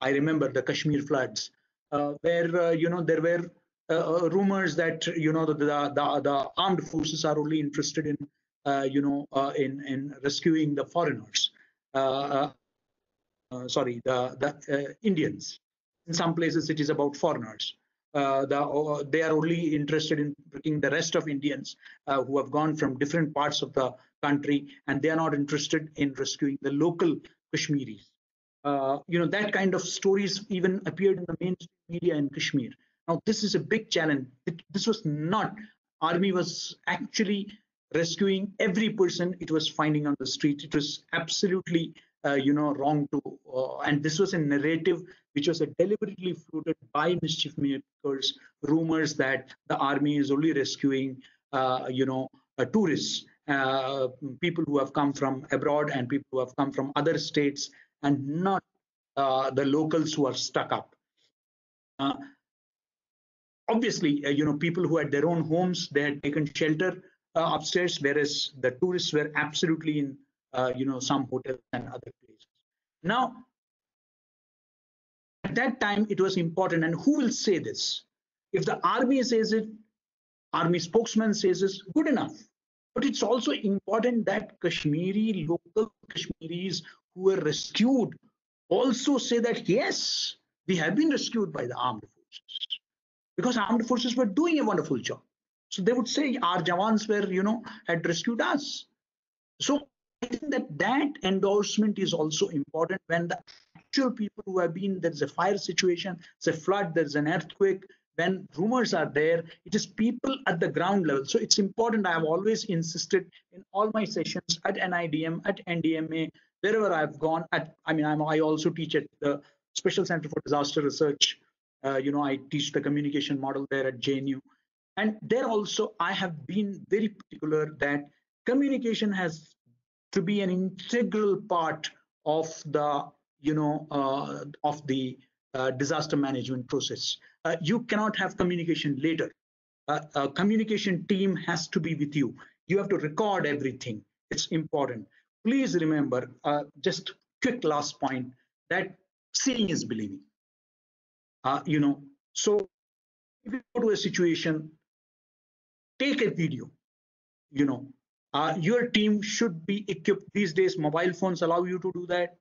I remember the Kashmir floods, where there were rumors that the armed forces are only interested in in rescuing the foreigners. The Indians. In some places, it is about foreigners. They are only interested in bringing the rest of Indians who have gone from different parts of the country, and they are not interested in rescuing the local Kashmiris. That kind of stories even appeared in the mainstream media in Kashmir. Now, this is a big challenge. This was not, army was actually rescuing every person it was finding on the street. It was absolutely, wrong to, and this was a narrative which was deliberately floated by mischief makers, rumors that the army is only rescuing, tourists, people who have come from abroad and people who have come from other states, and not the locals who are stuck up. Obviously, people who had their own homes, they had taken shelter upstairs, whereas the tourists were absolutely in, some hotels and other places. Now, at that time, it was important, and who will say this? If the army says it, army spokesman says it's good enough. But it's also important that local Kashmiris who were rescued also say that, yes, we have been rescued by the armed forces, because armed forces were doing a wonderful job. So they would say our Jawans were, had rescued us. So I think that endorsement is also important when the actual people who have been, there's a fire situation, there's a flood, there's an earthquake, when rumors are there, it is people at the ground level. So it's important. I have always insisted in all my sessions at NIDM, at NDMA, wherever I've gone. I also teach at the Special Center for Disaster Research. I teach the communication model there at JNU. And there also, I have been very particular that communication has to be an integral part of the, disaster management process. You cannot have communication later. A communication team has to be with you. You have to record everything. It's important. Please remember, just quick last point, that seeing is believing. So if you go to a situation, take a video. Your team should be equipped. These days, mobile phones allow you to do that.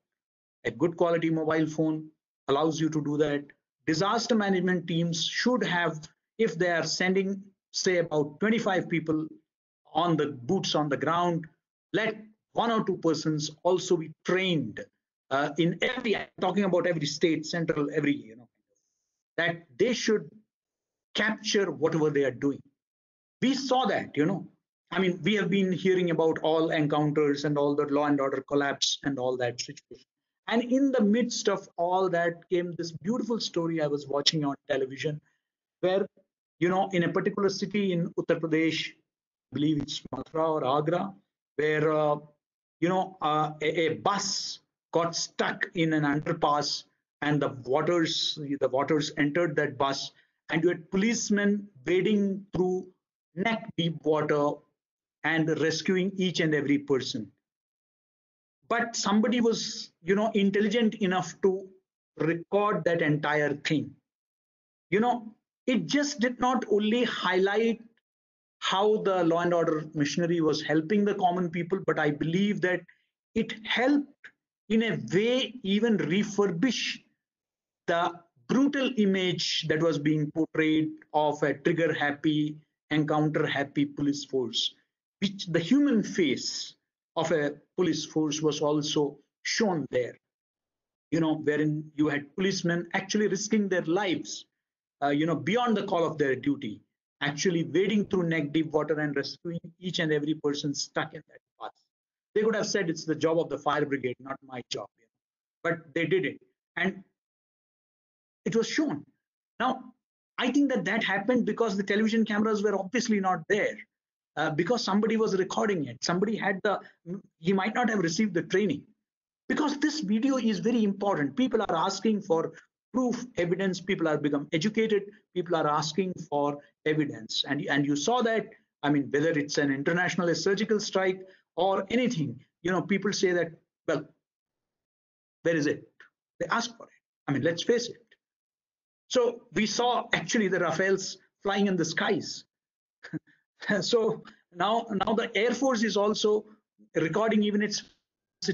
A good quality mobile phone allows you to do that. Disaster management teams should have, if they are sending, say, about 25 people on the boots on the ground, let 1 or 2 persons also be trained in every, I'm talking about every state, central, every, that they should capture whatever they are doing. We saw that, we have been hearing about all encounters and all the law and order collapse and all that situation. And in the midst of all that came this beautiful story I was watching on television, where, in a particular city in Uttar Pradesh, I believe it's Mathura or Agra, where, a bus got stuck in an underpass, and the waters entered that bus, and you had policemen wading through neck deep water and rescuing each and every person. But somebody was, intelligent enough to record that entire thing. It just did not only highlight how the law and order machinery was helping the common people, but I believe that it helped in a way even refurbish the brutal image that was being portrayed of a trigger happy, encounter happy police force, which the human face of a police force was also shown there, wherein you had policemen actually risking their lives, beyond the call of their duty, actually wading through neck deep water and rescuing each and every person stuck in that bus. They could have said it's the job of the fire brigade, not my job, but they did it, and it was shown. Now, I think that happened because the television cameras were obviously not there, because somebody was recording it. Somebody had he might not have received the training, because this video is very important. People are asking for proof, evidence. People are become educated. People are asking for evidence, and you saw that. Whether it's an international surgical strike or anything, people say that, well, where is it? They ask for it. Let's face it. So we saw actually the Rafales flying in the skies. So now the Air Force is also recording even it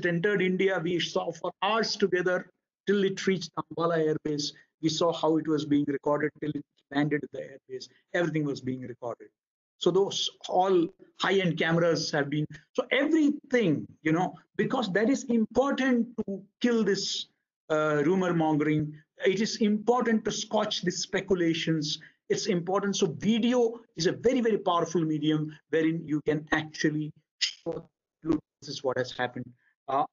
entered India. We saw for hours together till it reached Ambala Air Base. We saw how it was being recorded till it landed at the air base. Everything was being recorded. So those all high-end cameras have been, so everything, because that is important to kill this rumor mongering. It is important to scotch the speculations. It's important. So video is a very, very powerful medium wherein you can actually show this is what has happened.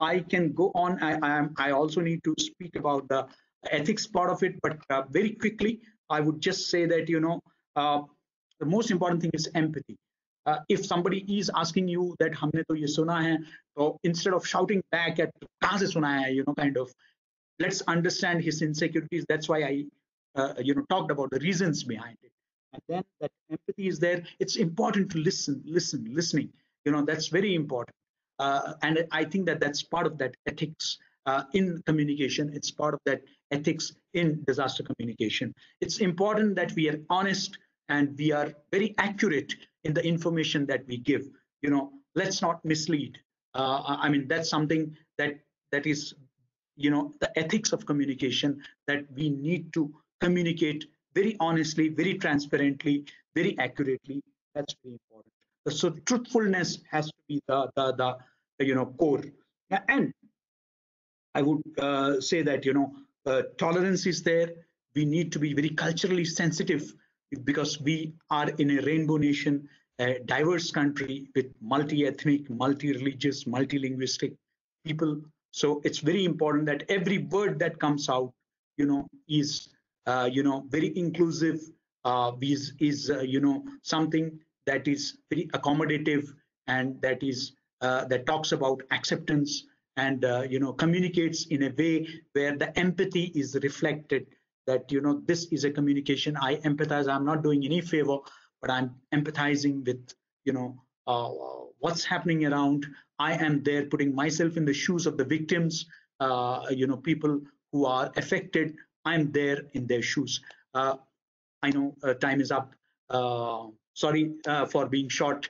I can go on. I also need to speak about the ethics part of it, but very quickly, I would just say that, the most important thing is empathy. If somebody is asking you that हमने तो ये सुना है, so instead of shouting back at कहाँ से सुना है, kind of, let's understand his insecurities. That's why I talked about the reasons behind it, and then that empathy is there. It's important to listening. That's very important, and I think that that's part of that ethics in communication. It's part of that ethics in disaster communication. It's important that we are honest and we are very accurate in the information that we give. Let's not mislead. That's something that is, the ethics of communication, that we need to communicate very honestly, very transparently, very accurately. That's very important. So truthfulness has to be the core. And I would say that tolerance is there. We need to be very culturally sensitive, because we are in a rainbow nation, a diverse country with multi-ethnic, multi-religious, multi-linguistic people. So it's very important that every word that comes out is very inclusive, is something that is very accommodative, and that talks about acceptance, and communicates in a way where the empathy is reflected, that this is a communication. I empathize. I'm not doing any favor, but I'm empathizing with uh, what's happening around. I am there putting myself in the shoes of the victims, people who are affected. I'm there in their shoes. I know time is up. Sorry for being short.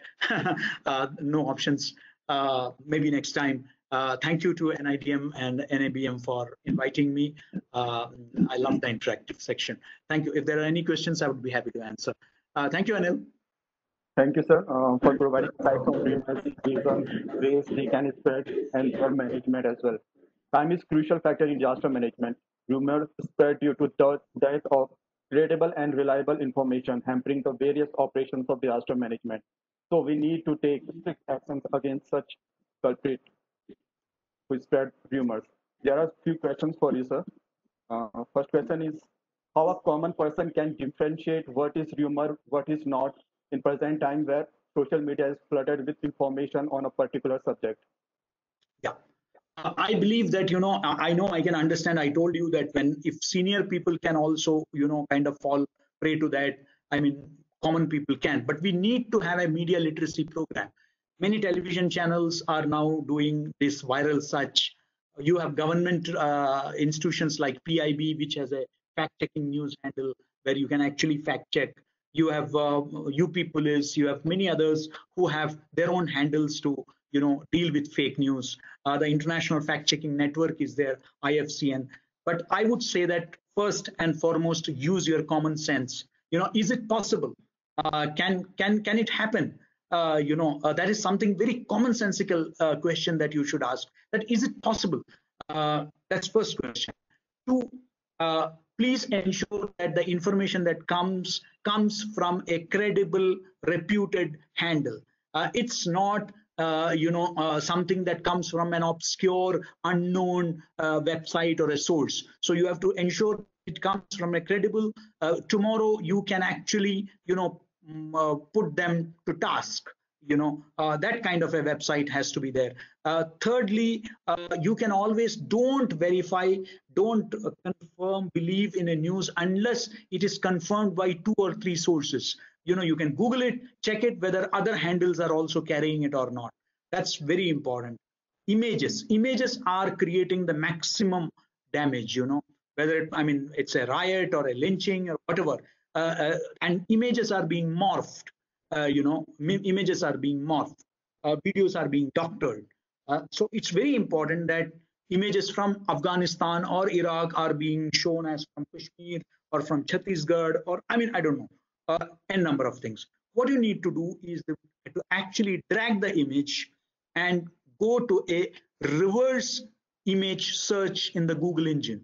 No options. Maybe next time. Thank you to NIDM and NABM for inviting me. I love the interactive section. Thank you. If there are any questions, I would be happy to answer. Thank you, Anil. Thank you, sir, for providing insights on rumors, reasons, ways they can spread, and their management as well. Time is crucial factor in disaster management. Rumors spread due to the death of credible and reliable information, hampering the various operations of disaster management. So we need to take strict actions against such culprits who spread rumors. There are a few questions for you, sir. First question is, how a common person can differentiate what is rumor, what is not, in present time where social media is flooded with information on a particular subject? Yeah. I believe that, I know, I can understand. I told you that if senior people can also, kind of fall prey to that, I mean, common people can, but we need to have a media literacy program. Many television channels are now doing this viral search. You have government institutions like PIB, which has a fact-checking news handle where you can actually fact check. You have UP you have many others who have their own handles to deal with fake news. The International Fact Checking Network is there, IFCN. But I would say that first and foremost, use your common sense. Is it possible? Can it happen? That is something very commonsensical question that you should ask. That is it possible? That's first question. Two, please ensure that the information that comes from a credible, reputed handle. It's not something that comes from an obscure, unknown website or a source. So you have to ensure it comes from a credible. Tomorrow you can actually put them to task. That kind of a website has to be there. Thirdly, you can always don't verify, don't confirm, believe in a news unless it is confirmed by 2 or 3 sources. You can Google it, check it whether other handles are also carrying it or not. That's very important. Images are creating the maximum damage, whether it's a riot or a lynching or whatever, and images are being morphed. Images are being morphed, videos are being doctored. So it's very important that images from Afghanistan or Iraq are being shown as from Kashmir or from Chhattisgarh, or I don't know, n number of things. What you need to do is to actually drag the image and go to a reverse image search in the Google engine.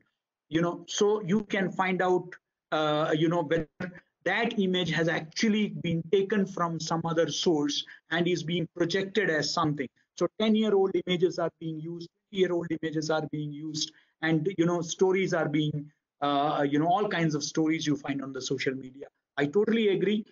So you can find out, whether that image has actually been taken from some other source and is being projected as something. So 10-year-old images are being used, 20-year-old images are being used, and stories are being, all kinds of stories you find on the social media. I totally agree.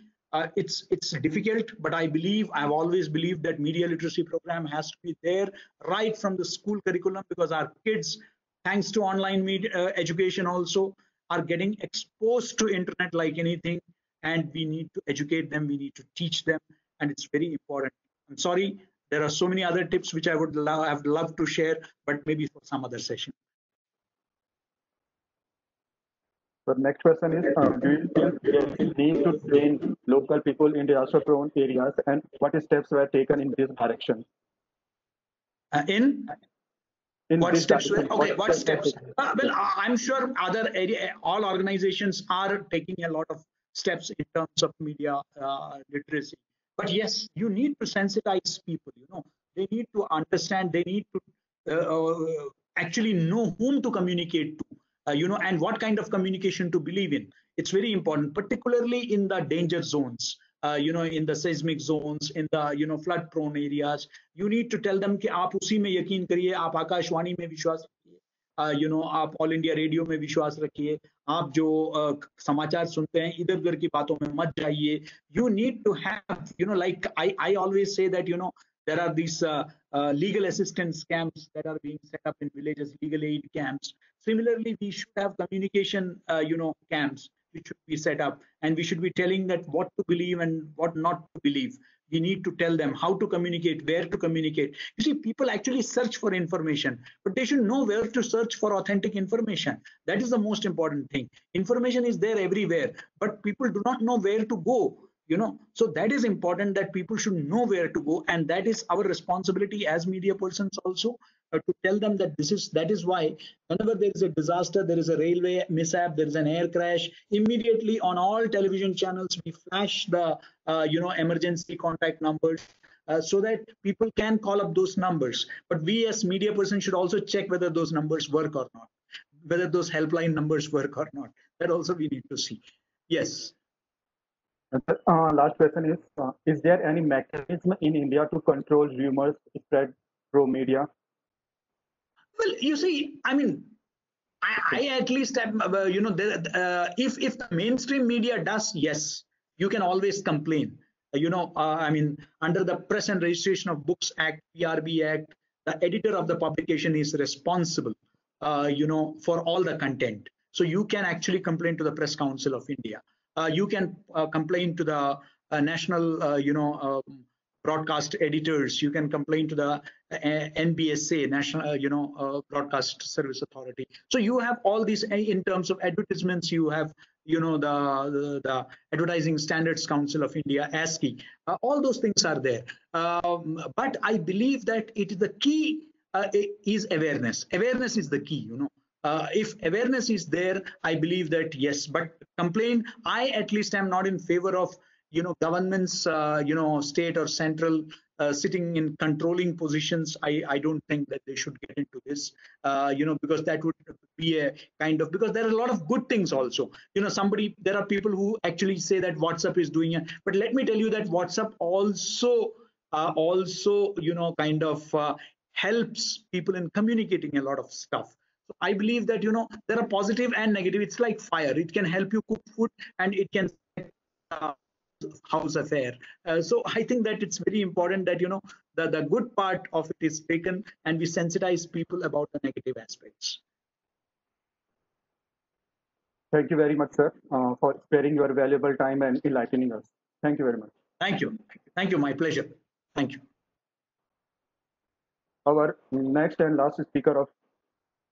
It's difficult, but I've always believed that media literacy program has to be there right from the school curriculum, because our kids, thanks to online media education also, are getting exposed to internet like anything, and we need to educate them, we need to teach them, and it's very important. I'm sorry, there are so many other tips which I would have loved to share, but maybe for some other session. The next question is, do you think there is need to train local people in disaster-prone areas, and what steps were taken in this direction? What steps? Okay, what steps? Well, I'm sure all organizations are taking a lot of steps in terms of media literacy. But yes, you need to sensitize people. They need to understand. They need to actually know whom to communicate to. And what kind of communication to believe in. It's very important, particularly in the danger zones. In the seismic zones, in the flood prone areas, you need to tell them कि आप उसी में यकीन करिए, आप आकाशवाणी में विश्वास रखिए, आप ऑल इंडिया रेडियो में विश्वास रखिए, आप जो समाचार सुनते हैं इधर उधर की बातों में मत जाइए. You need to have, like I always say that, there are these legal assistance camps that are being set up in villages, legal aid camps. Similarly, we should have communication, camps which should be set up, and we should be telling that what to believe and what not to believe. We need to tell them how to communicate, where to communicate. You see, people actually search for information, but they should know where to search for authentic information. That is the most important thing. Information is there everywhere, but people do not know where to go. So that is important, that people should know where to go, and that is our responsibility as media persons also, to tell them that that is why whenever there is a disaster, there is a railway mishap, there is an air crash, immediately on all television channels we flash the emergency contact numbers, so that people can call up those numbers. But we as media persons should also check whether those numbers work or not, whether those helpline numbers work or not. That also we need to see. Yes. Last question is there any mechanism in India to control rumors spread through media? Well, you see, I mean, I at least have, if the mainstream media does, yes, you can always complain. I mean, under the Press and Registration of Books Act, PRB Act, the editor of the publication is responsible, for all the content. So you can actually complain to the Press Council of India. You can complain to the national, broadcast editors. You can complain to the NBSA, National, Broadcast Service Authority. So you have all these in terms of advertisements. You have, the Advertising Standards Council of India, ASCI. All those things are there. But I believe that it is the key is awareness. Awareness is the key. If awareness is there, I believe that yes. But complain, I at least am not in favor of governments, state or central, sitting in controlling positions. I don't think that they should get into this, because that would be a kind of, because there are a lot of good things also. There are people who actually say that WhatsApp is doing it, but let me tell you that WhatsApp also, kind of helps people in communicating a lot of stuff. So I believe that there are positive and negative. It's like fire. It can help you cook food, and it can house affair. So I think that it's very important that the good part of it is taken, and we sensitize people about the negative aspects. Thank you very much, sir, for sparing your valuable time and enlightening us. Thank you very much. Thank you. Thank you. My pleasure. Thank you. Our next and last speaker of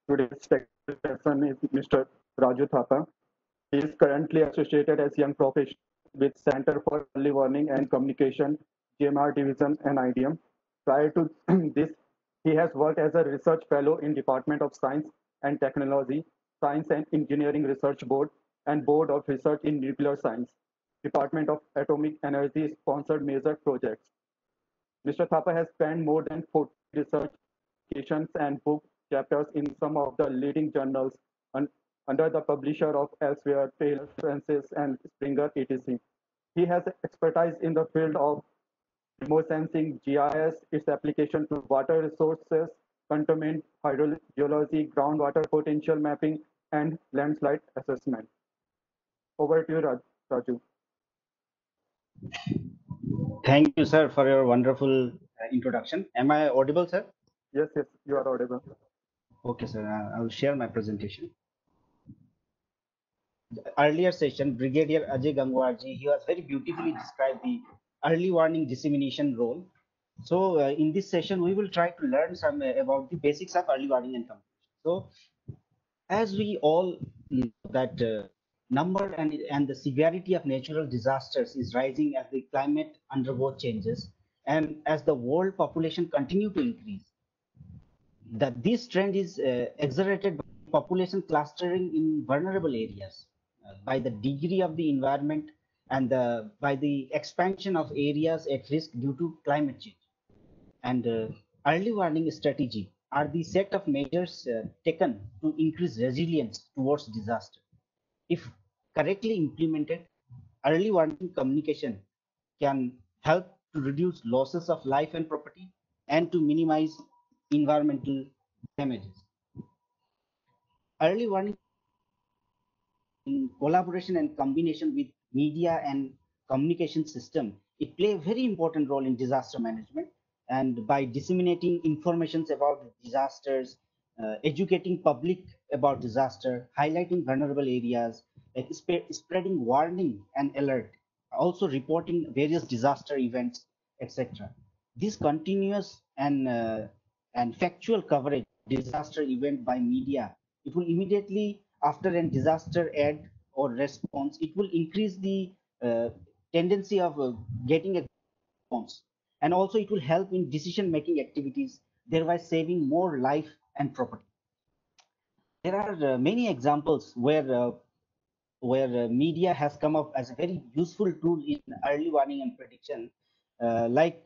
today's session is Mr. Raju Thapa. He is currently associated as young professional with Center for Early Warning and Communication, GMR Division, NIDM. Prior to this, he has worked as a research fellow in Department of Science and Technology, Science and Engineering Research Board, and Board of Research in Nuclear Science, Department of Atomic Energy sponsored major projects. Mr. Thapa has spent more than 40 research publications and book chapters in some of the leading journals under the publisher of Elsewhere, Taylor, Francis, and Springer, etc. He has expertise in the field of remote sensing, GIS, its application to water resources, containment, hydrogeology, groundwater potential mapping, and landslide assessment. Over to you, Raju. Thank you, sir, for your wonderful introduction. Am I audible, sir? Yes, you are audible. Okay, sir. I will share my presentation. The earlier session, Brigadier Ajay Gangwarji, he was very beautifully described the early warning dissemination role. So in this session, we will try to learn some about the basics of early warning and communication. So as we all know that number and the severity of natural disasters is rising as the climate undergoes changes and as the world population continue to increase. That this trend is exaggerated by population clustering in vulnerable areas, by the degree of the environment and by the expansion of areas at risk due to climate change. And early warning strategy are the set of measures taken to increase resilience towards disaster. If correctly implemented, early warning communication can help to reduce losses of life and property and to minimize environmental damages. early warning in collaboration and combination with media and communication system, it play a very important role in disaster management. And by disseminating informations about disasters, educating public about disaster, highlighting vulnerable areas, like spreading warning and alert, also reporting various disaster events, etc. This continuous and factual coverage disaster event by media, it will immediately after a disaster ad or response, it will increase the uh, tendency of getting a response, and also it will help in decision making activities, thereby saving more life and property. There are many examples where media has come up as a very useful tool in early warning and prediction. Like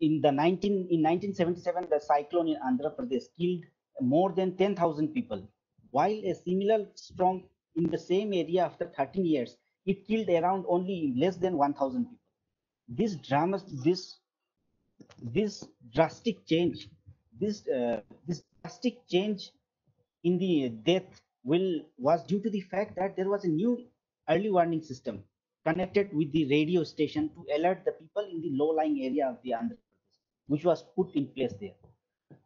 in 1977, the cyclone in Andhra Pradesh killed more than 10,000 people, while a similar storm in the same area after 13 years, it killed around only less than 1,000 people. This drama, this drastic change, this drastic change in the death will was due to the fact that there was a new early warning system connected with the radio station to alert the people in the low-lying area of the Andhra Pradesh, which was put in place there.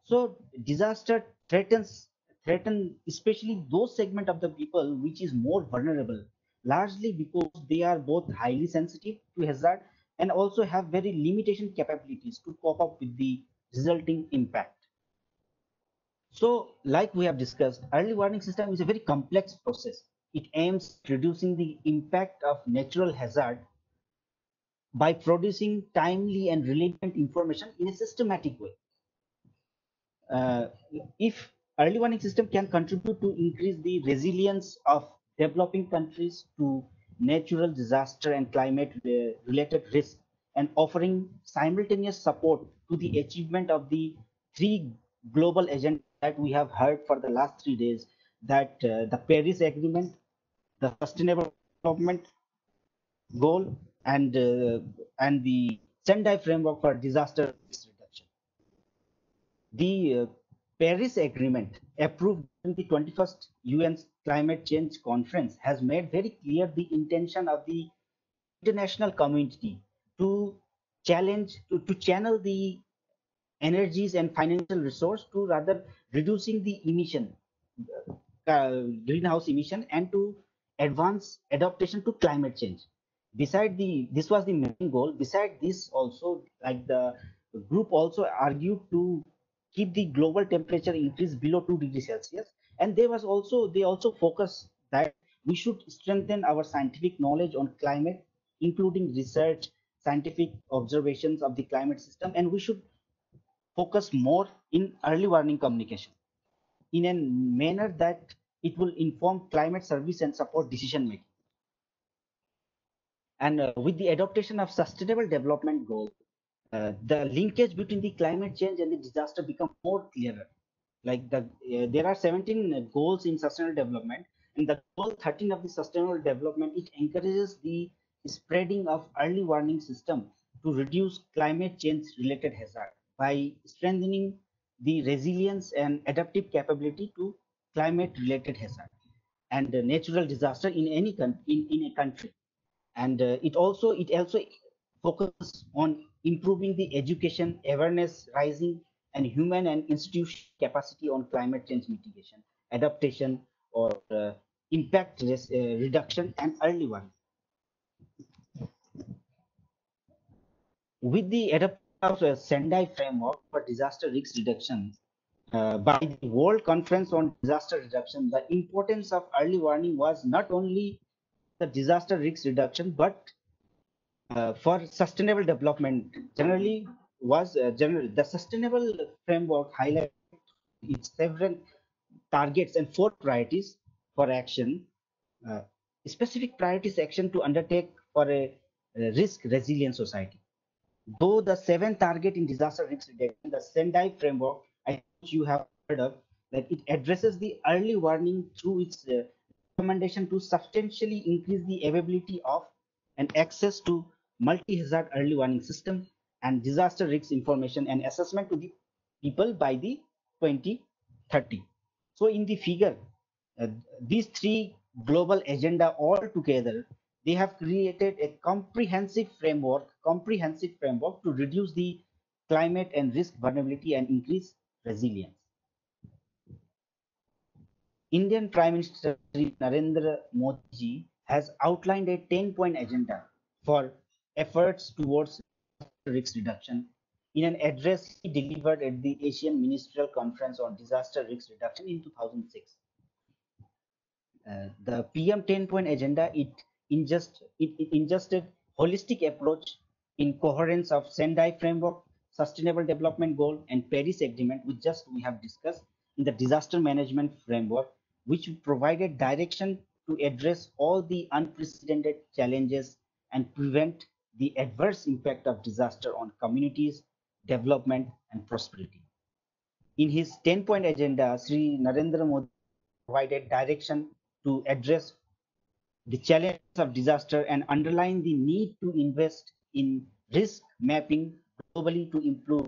So disaster threaten especially those segment of the people which is more vulnerable, largely because they are both highly sensitive to hazard and also have very limitation capabilities to cope up with the resulting impact. So, like we have discussed, early warning system is a very complex process. It aims at reducing the impact of natural hazard by producing timely and relevant information in a systematic way. Uh, if early warning system can contribute to increase the resilience of developing countries to natural disaster and climate related risk, and offering simultaneous support to the achievement of the three global agendas that we have heard for the last 3 days, that the Paris Agreement, the Sustainable Development Goal, and the Sendai Framework for Disaster Risk Reduction. The Paris Agreement, approved in the 21st UN Climate Change Conference, has made very clear the intention of the international community to to channel the energies and financial resource to rather reducing the emission, greenhouse emission, and to advance adaptation to climate change. Beside this was the main goal. Beside this, also like the group also argued to keep the global temperature increase below 2 degrees Celsius, and they also focus that we should strengthen our scientific knowledge on climate, including research, scientific observations of the climate system, and we should focus more in early warning communication in a manner that it will inform climate service and support decision making. And with the adoption of sustainable development goals, the linkage between the climate change and the disaster become more clearer. Like there are 17 goals in sustainable development, and the goal 13 of the sustainable development, it encourages the spreading of early warning system to reduce climate change related hazard by strengthening the resilience and adaptive capability to climate related hazard and natural disaster in in a country. And it also focuses on improving the education awareness rising and human and institutional capacity on climate change mitigation, adaptation, or impact reduction and early warning. With the adoption of a Sendai framework for disaster risk reduction by the World Conference on Disaster Reduction, the importance of early warning was not only the disaster risk reduction but for sustainable development generally was the sustainable framework highlights its several targets and four priorities for action, uh, specific priorities action to undertake for a risk resilient society. Though the seventh target in disaster risk reduction, the Sendai framework, I think you have heard of, that it addresses the early warning through its recommendation to substantially increase the availability of and access to multi-hazard early warning system and disaster risk information and assessment to the people by the 2030. So in the figure, These three global agenda all together, they have created a comprehensive framework to reduce the climate and risk vulnerability and increase resilience. Indian Prime Minister Shri Narendra Modi ji has outlined a 10-point agenda for efforts towards risk reduction in an address he delivered at the Asian Ministerial Conference on Disaster Risk Reduction in 2006. The PM 10-point agenda, it ingested holistic approach in coherence of Sendai framework, Sustainable Development Goal, and Paris Agreement, which just we have discussed in the disaster management framework, which provided direction to address all the unprecedented challenges and prevent the adverse impact of disaster on communities, development, and prosperity. In his 10-point agenda, Sri Narendra Modi provided direction to address the challenges of disaster and underline the need to invest in risk mapping globally to improve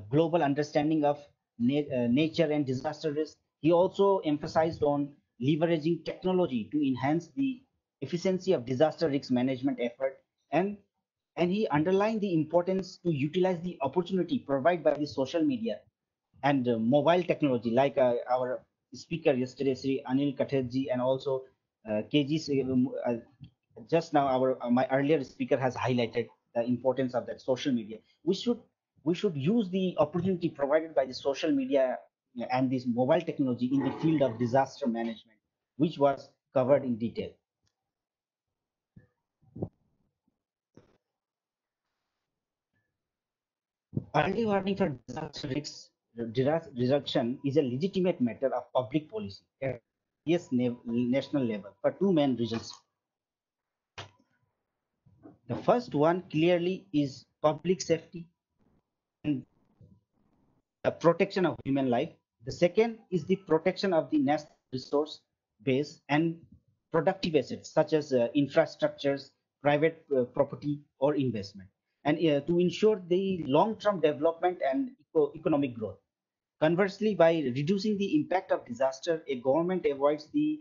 global understanding of nature and disaster risk. He also emphasized on leveraging technology to enhance the efficiency of disaster risk management effort, and he underlined the importance to utilize the opportunity provided by the social media and mobile technology, like our speaker yesterday, Sri Anil Katherji, and also KG. Just now, our my earlier speaker has highlighted the importance of that social media. We should use the opportunity provided by the social media and this mobile technology in the field of disaster management, which was covered in detail. Early warning for disaster risks reduction is a legitimate matter of public policy at national level for two main reasons. The first one clearly is public safety and the protection of human life. The second is the protection of the national resource base and productive assets such as infrastructures, private property, or investment, and to ensure the long-term development and economic growth. Conversely, by reducing the impact of disaster, a government avoids the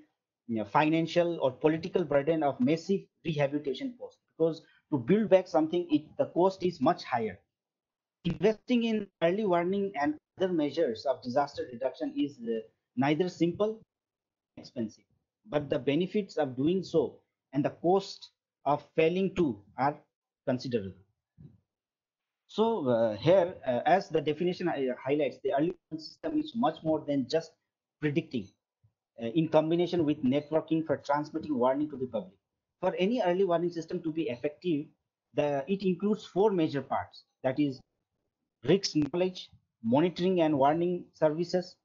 financial or political burden of massive rehabilitation costs, because to build back something, the cost is much higher. Investing in early warning and other measures of disaster reduction is neither simple nor expensive, but the benefits of doing so and the cost of failing to are considerable. So here, as the definition highlights, the early warning system is much more than just predicting. In combination with networking for transmitting warning to the public. For any early warning system to be effective, it includes four major parts. That is risk knowledge, monitoring and warning services,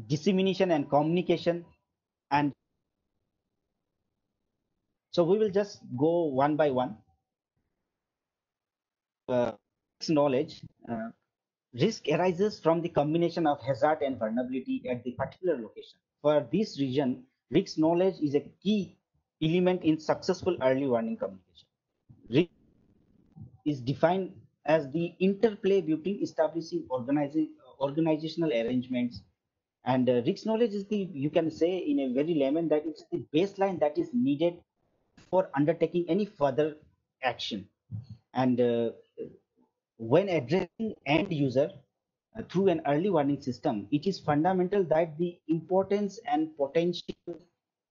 dissemination and communication, and so we will just go one by one. Risk knowledge. Risk arises from the combination of hazard and vulnerability at the particular location. For this region, risk knowledge is a key element in successful early warning communication. Risk is defined as the interplay between establishing organizational arrangements, and risk knowledge is the, you can say in a very layman, that it's the baseline that is needed for undertaking any further action. And when addressing end user through an early warning system, it is fundamental that the importance and potential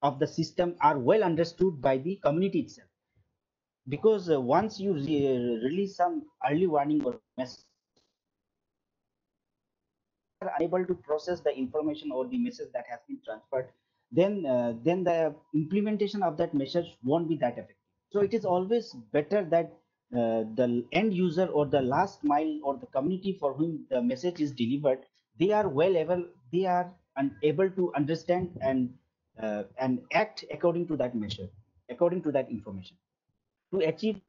of the system are well understood by the community itself. Because once you release some early warning or message, are unable to process the information or the message that has been transferred, then the implementation of that message won't be that effective. So it is always better that the end user or the last mile or the community for whom the message is delivered, they are able to understand and act according to that measure, according to that information. To achieve,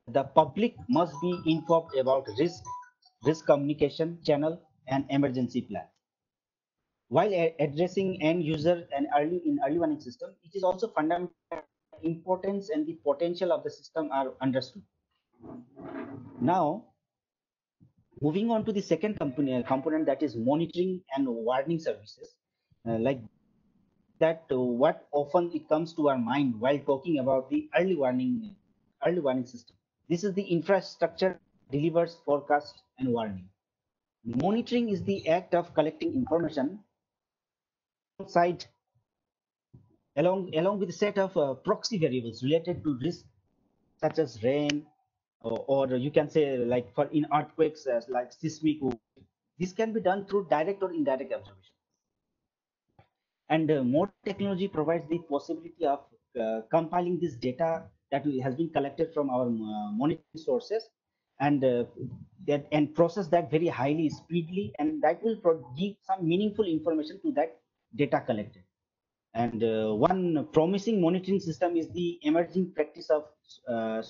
the public must be informed about risk communication channel and emergency plan. While addressing end user and early warning system, it is also fundamental that the importance and the potential of the system are understood. Now, moving on to the second component, that is monitoring and warning services. Like that what often it comes to our mind while talking about the early warning system. This is the infrastructure delivers forecast and warning. Monitoring is the act of collecting information alongside along with a set of proxy variables related to risk such as rain, or you can say like for in earthquakes like seismic. This can be done through direct or indirect observation. And modern technology provides the possibility of compiling this data that has been collected from our monitoring sources, and that and process that very highly speedily, and that will give some meaningful information to that data collected. And one promising monitoring system is the emerging practice of uh,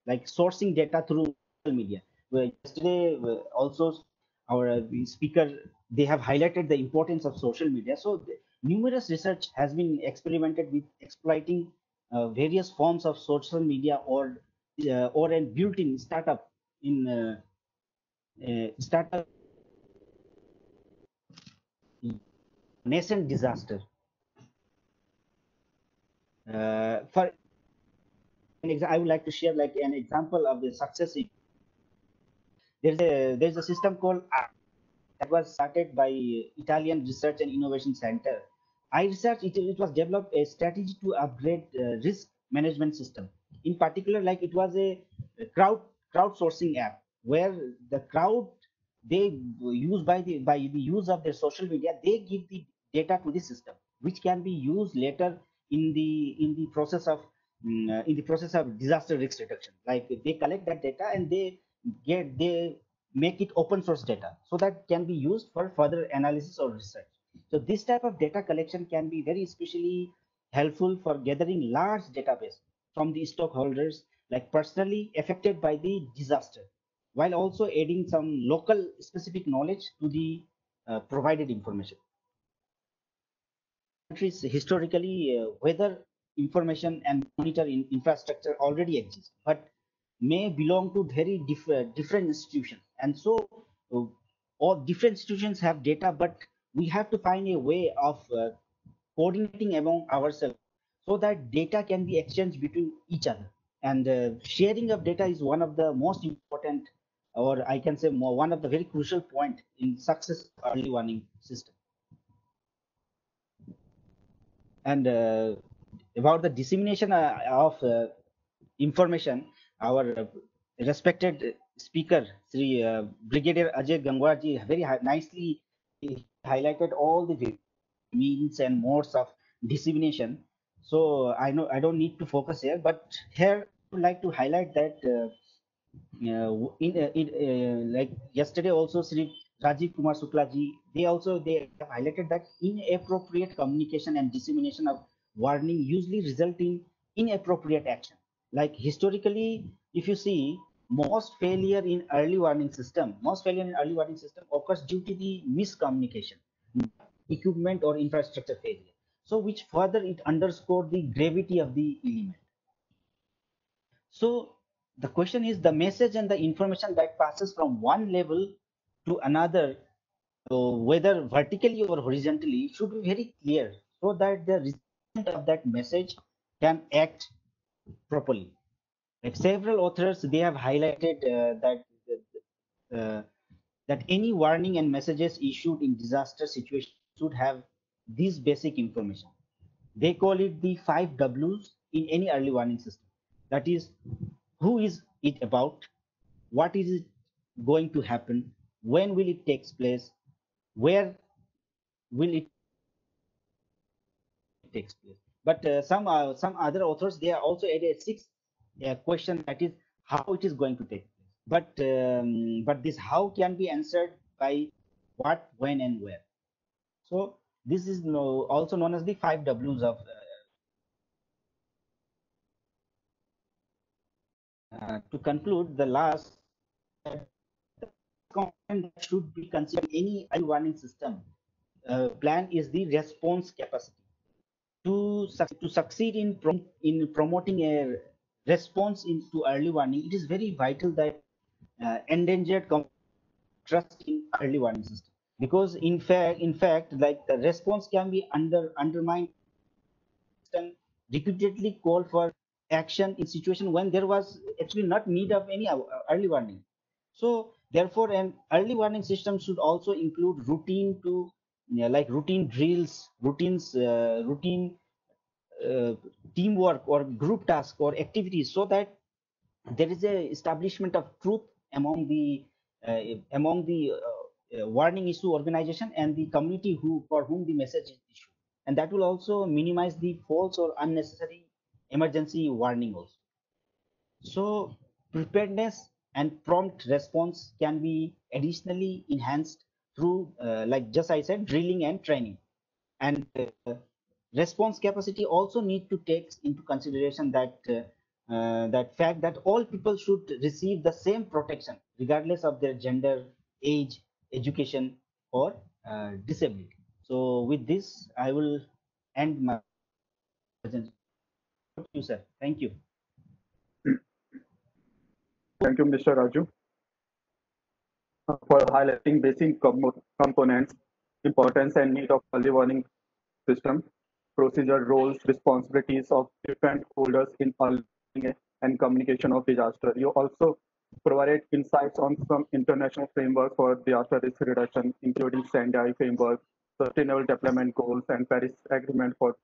like sourcing data through social media. Where yesterday also our speaker, they have highlighted the importance of social media. So numerous research has been experimented with exploiting various forms of social media, or a built-in startup in startup nascent disaster. For I would like to share like an example of the success. There's a system called that was started by Italian Research and Innovation Center. iResearch, it was developed a strategy to upgrade risk management system. In particular, like it was a crowdsourcing app where the crowd, they use by the use of their social media, they give the data to the system, which can be used later in the process of in the process of disaster risk reduction. Like they collect that data and they make it open source data so that can be used for further analysis or research. So this type of data collection can be very especially helpful for gathering large database from the stockholders like personally affected by the disaster, while also adding some local specific knowledge to the provided information. Countries historically, weather information and monitoring infrastructure already exists, but may belong to very different institutions. And so all different institutions have data, but we have to find a way of coordinating among ourselves so that data can be exchanged between each other. And sharing of data is one of the most important, or I can say more, one of the very crucial point in success early warning system. And about the dissemination of information, our respected speaker, Sri Brigadier Ajay Gangwarji, very nicely highlighted all the means and modes of dissemination. So I know I don't need to focus here, but here I would like to highlight that like yesterday also Sri Rajiv Kumar Shukla ji, they have highlighted that inappropriate communication and dissemination of warning usually result in inappropriate action. Like historically, if you see, most failure in early warning system occurs due to the miscommunication, equipment or infrastructure failure. So which further it underscored the gravity of the element. So the question is the message and the information that passes from one level to another, whether vertically or horizontally, should be very clear so that the recipient of that message can act properly. Like several authors, they have highlighted uh, that any warning and messages issued in disaster situation should have this basic information. They call it the 5 Ws in any early warning system. That is, who is it about? What is it going to happen? When will it take place? Where will it take place? But some other authors, they are also added a sixth question, that is how it is going to take place. But this how can be answered by what, when, and where. So this is also known as the 5 Ws of to conclude, the last component that should be considered in any early warning system plan is the response capacity. To succeed in promoting a response into early warning, it is very vital that endangered trust in early warning system, because in fact like the response can be undermined Houston repeatedly called for action in situation when there was actually not need of any early warning. So therefore, an early warning system should also include routine to like routine drills, routine uh, teamwork or group task or activities, so that there is a establishment of truth among the warning issue organization and the community who for whom the message is issued, and that will also minimize the false or unnecessary emergency warning also. So preparedness and prompt response can be additionally enhanced through like just I said, drilling and training. And response capacity also need to take into consideration that fact that all people should receive the same protection regardless of their gender, age, education, or disability. So with this, I will end my presentation. Thank you, sir. Thank you. Thank you, Mr. Raju, for highlighting basic components, importance and need of early warning system, procedure, roles, responsibilities of different holders in early warning and communication of disaster. You also provided insights on some international framework for disaster risk reduction, including Sendai framework, Sustainable Development Goals, and Paris Agreement for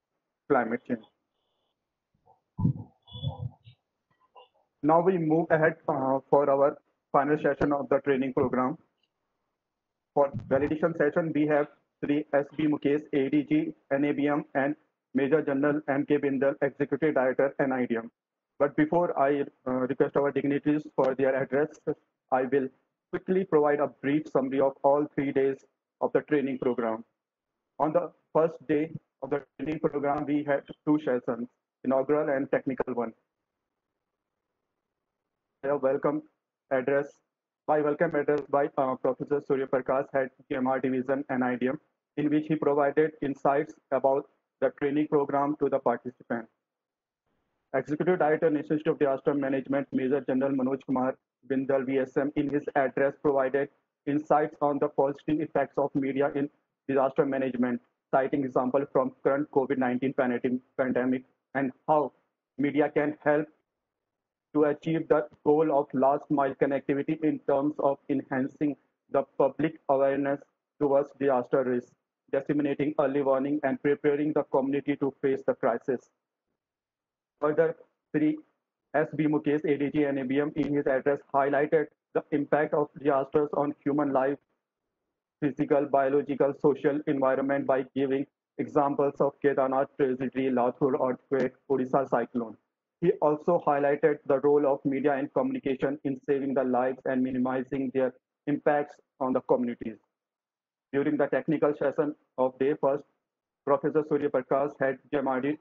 climate change. Now we move ahead for our final session of the training program. For validation session, we have Sri S.B. Mukesh, ADG, NABM, and Major General M.K. Bindal, Executive Director, NIDM. But before I request our dignitaries for their address, I will quickly provide a brief summary of all 3 days of the training program. On the first day of the training program, we had 2 sessions, inaugural and technical one. A welcome address by Professor Surya Prakash, head GMR division NIDM, in which he provided insights about the training program to the participants. Executive Director, National Institute of Disaster Management, Major General Manoj Kumar Bindal, VSM, in his address provided insights on the positive effects of media in disaster management, citing examples from current COVID-19 pandemic and how media can help to achieve the goal of last mile connectivity in terms of enhancing the public awareness towards disaster risk, disseminating early warning, and preparing the community to face the crisis. Further, Sri S.B. Mukesh, ADG and ABM, in his address highlighted the impact of disasters on human life, physical, biological, social environment by giving examples of Kedarnath tragedy, Lathur earthquake, Odisha cyclone. He also highlighted the role of media and communication in saving the lives and minimizing their impacts on the communities. During the technical session of day first, Professor Surya Prakash, head GMRD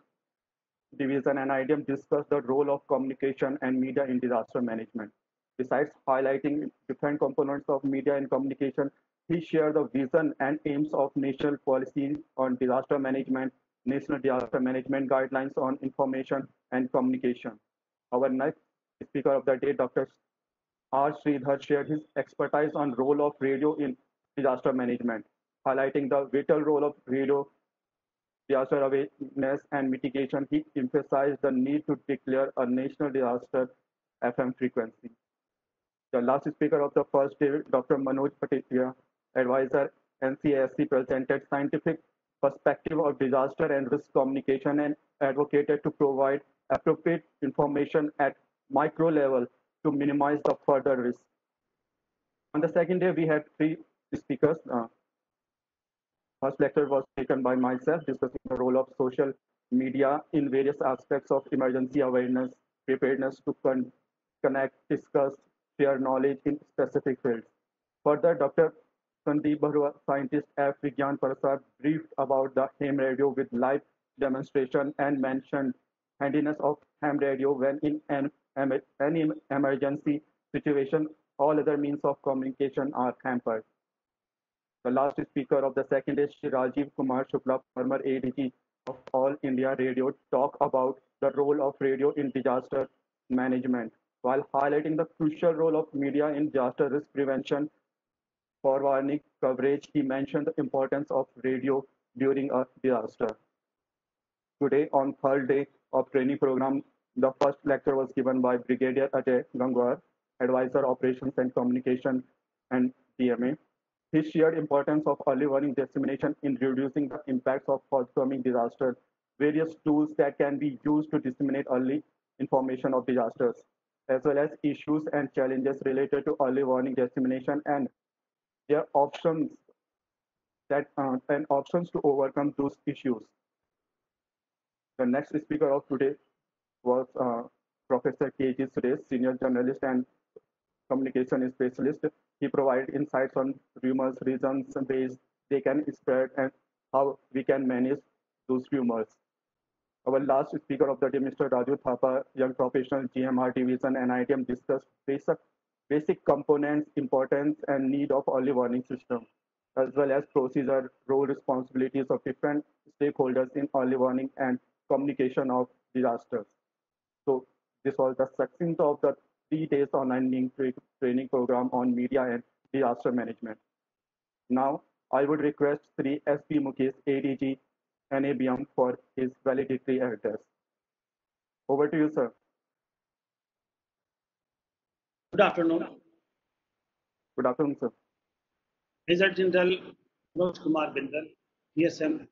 division and IDM, discussed the role of communication and media in disaster management. Besides highlighting different components of media and communication, he shared the vision and aims of national policies on disaster management, national disaster management guidelines on information and communication. Our next speaker of the day, Dr. R. Sridhar, shared his expertise on role of radio in disaster management, highlighting the vital role of radio disaster awareness and mitigation. He emphasized the need to declare a national disaster FM frequency. The last speaker of the first day, Dr. Manoj Patel, advisor NCASC, presented scientific perspective of disaster and risk communication and advocated to provide appropriate information at micro level to minimize the further risk. On the second day, we had 3 speakers. First lecture was taken by myself, discussing the role of social media in various aspects of emergency awareness, preparedness to connect, discuss, share knowledge in specific fields. Further, Dr. Sandeep Barua, scientist at Vigyan Prasad, briefed about the ham radio with live demonstration and mentioned handiness of ham radio when in any emergency situation, all other means of communication are hampered. The last speaker of the second is Shri Rajiv Kumar Shukla, former ADG of All India Radio, talk about the role of radio in disaster management, while highlighting the crucial role of media in disaster risk prevention. For warning coverage, he mentioned the importance of radio during a disaster. Today, on third day of training program, the first lecture was given by Brigadier Ajay Gangwar, Advisor Operations and Communication and DMA. He shared importance of early warning dissemination in reducing the impacts of forthcoming disasters, various tools that can be used to disseminate early information of disasters, as well as issues and challenges related to early warning dissemination and their options and options to overcome those issues. The next speaker of today was Professor K.G. Suresh, Senior Journalist and Communication Specialist. He provided insights on rumors, reasons, and ways they can spread, and how we can manage those rumors. Our last speaker of the day, Mr. Raju Thapa, young professional, GMR Division, and NIDM, discussed basic components, importance, and need of early warning system, as well as procedure, role, responsibilities of different stakeholders in early warning and communication of disasters. So this was the succinct of the 3 days online training program on media and disaster management. Now, I would request Sri S.P. Mukesh, ADG, NABM, for his valedictory address. Over to you, sir. Good afternoon. Good afternoon, sir. Major General Manoj Kumar Bindal, DSM,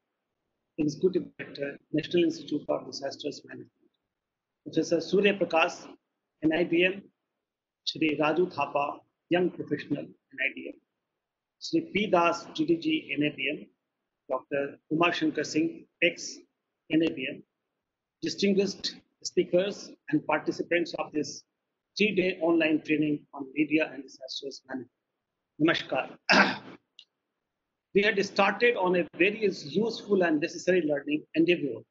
Executive Director, National Institute of Disasters Management. Professor Surya Prakash, NIDM, Shri Raju Thapa, Young Professional, NIDM, Shri P. Das, GDG, NABM, Dr. Kumar Shankar Singh, ex NABM, distinguished speakers and participants of this 3-day online training on media and disasters management. Namaskar. We had started on a very useful and necessary learning endeavor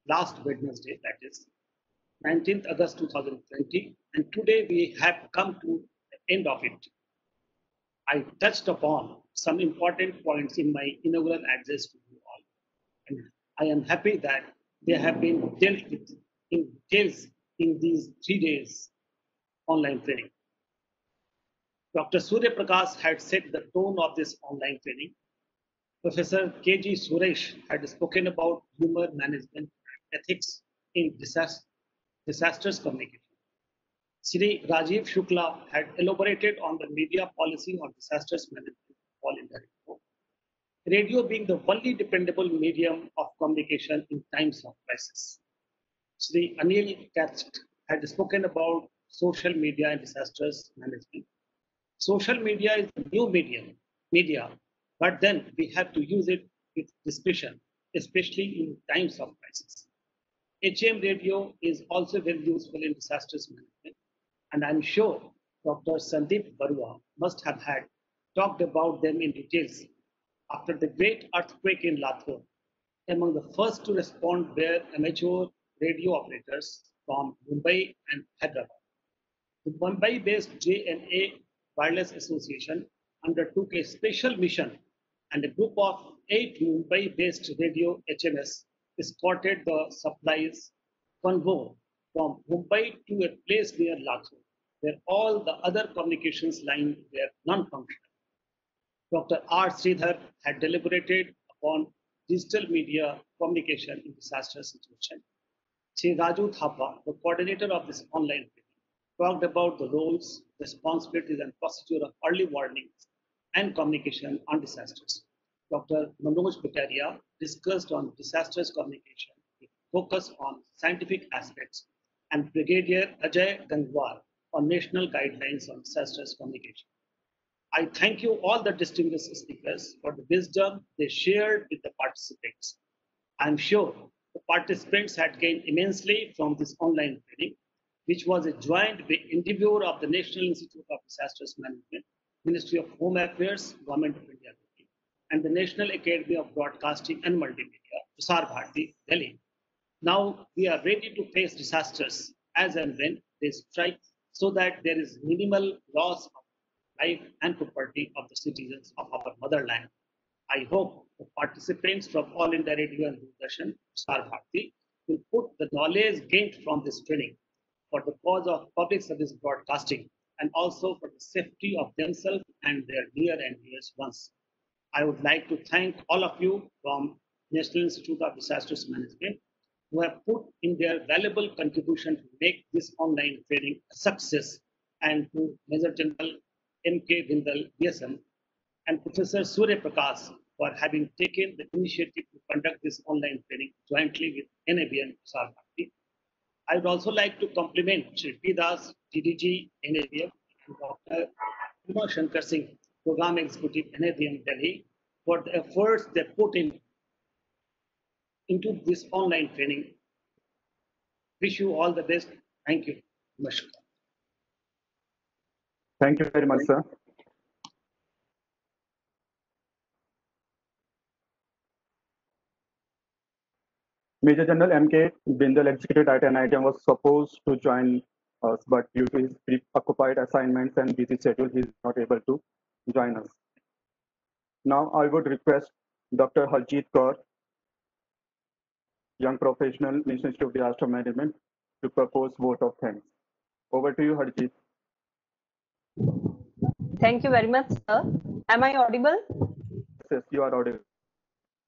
last Wednesday, that is 19th August 2020, and today we have come to the end of it. I touched upon some important points in my inaugural address to you all, and I am happy that they have been dealt with in details in these 3 days online training. Dr. Surya Prakash had set the tone of this online training. Professor K.G. Suresh had spoken about humor management ethics in disasters communication. Shri Rajiv Shukla had elaborated on the media policy on disasters management, all in the report. Radio being the only dependable medium of communication in times of crisis. Shri Anil Katz had spoken about social media and disasters management. Social media is a new media, but then we have to use it with discretion, especially in times of crisis. HM radio is also very useful in disasters management, and I'm sure Dr. Sandeep Barua must have had talked about them in details. After the great earthquake in Lathur, among the first to respond were MHA radio operators from Mumbai and Hyderabad. The Mumbai-based JNA Wireless Association undertook a special mission, and a group of 8 Mumbai-based radio HMS escorted the supplies convoy from Mumbai to a place near Lathur, where all the other communications lines were non-functional. Dr. R. Sridhar had deliberated upon digital media communication in disaster situation. Shri Raju Thapa, the coordinator of this online training, talked about the roles, responsibilities, and procedure of early warnings and communication on disasters. Dr. Manoj Bataria discussed on disasters communication with focus on scientific aspects, and Brigadier Ajay Gangwar on national guidelines on disasters communication. I thank you all the distinguished speakers for the wisdom they shared with the participants. I'm sure the participants had gained immensely from this online training, which was a joint endeavor of the National Institute of Disasters Management, Ministry of Home Affairs, Government of India, and the National Academy of Broadcasting and Multimedia, Prasar Bharati, Delhi. Now we are ready to face disasters as and when they strike, so that there is minimal loss of life and property of the citizens of our motherland. I hope the participants from All India Radio and Doordarshan, Prasar Bharati, will put the knowledge gained from this training for the cause of public service broadcasting, and also for the safety of themselves and their near and dear ones. I would like to thank all of you from National Institute of Disasters Management who have put in their valuable contribution to make this online training a success, and to Major General M.K. Bindal, DSM, and Professor Surya Prakash for having taken the initiative to conduct this online training jointly with NIDM Prasar Bharati. I would also like to compliment Shri P. Das, TDG, NIDM, and Dr. Uma Shankar Singh, Program Executive, NIDM Delhi, for the efforts they put into this online training. Wish you all the best. Thank you. Namaskar. Thank you very much, sir. Major General M.K. Bindal, Executive Director NIDM, was supposed to join us, but due to his preoccupied assignments and busy schedule, he is not able to join us. Now, I would request Dr. Harjeet Kaur, young professional, National Institute of Disaster Management, to propose vote of thanks. Over to you, Harjeet. Thank you very much, sir. Am I audible? Yes, you are audible.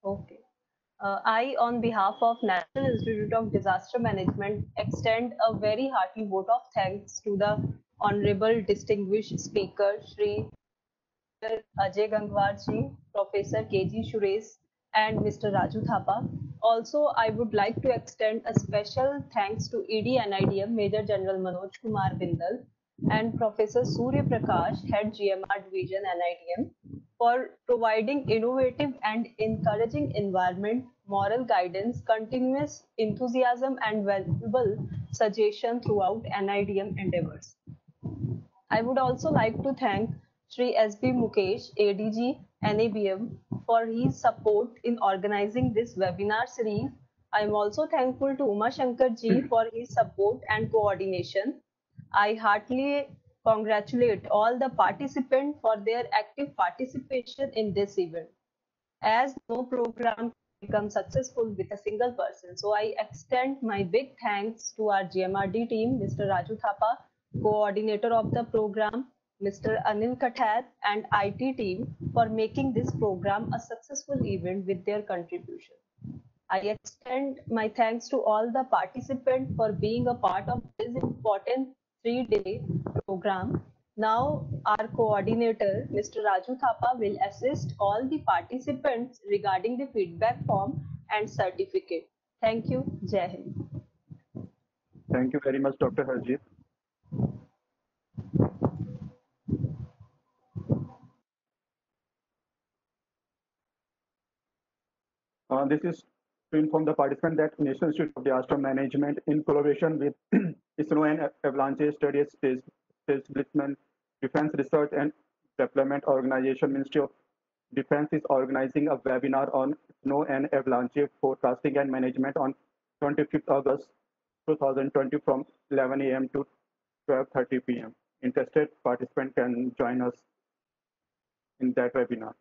Okay. I, on behalf of National Institute of Disaster Management, extend a very hearty vote of thanks to the Honorable Distinguished Speaker, Shri Ajay Gangwar ji, Professor K.G. Suresh, and Mr. Raju Thapa. Also, I would like to extend a special thanks to ED NIDM Major General Manoj Kumar Bindal and Professor Surya Prakash, Head GMR Division NIDM, for providing innovative and encouraging environment, moral guidance, continuous enthusiasm, and valuable suggestion throughout NIDM endeavors. I would also like to thank Shri S.B. Mukesh, ADG, NABM, for his support in organizing this webinar series. I am also thankful to Uma Shankar ji for his support and coordination. I heartily congratulate all the participants for their active participation in this event, as no program becomes successful with a single person. So I extend my big thanks to our GMRD team, Mr. Raju Thapa, coordinator of the program, Mr. Anil Kathar, and IT team for making this program a successful event with their contribution. I extend my thanks to all the participants for being a part of this important 3-day program. Now, our coordinator, Mr. Raju Thapa, will assist all the participants regarding the feedback form and certificate. Thank you. Jai Hind. Thank you very much, Dr. Harjeet. This is to inform the participant that National Institute of Disaster Management, in collaboration with Snow and Avalanche Studies, Establishment, Defense Research and Development Organization, Ministry of Defense, is organizing a webinar on snow and avalanche forecasting and management on 25th August 2020 from 11 a.m. to 12:30 p.m. Interested participant can join us in that webinar.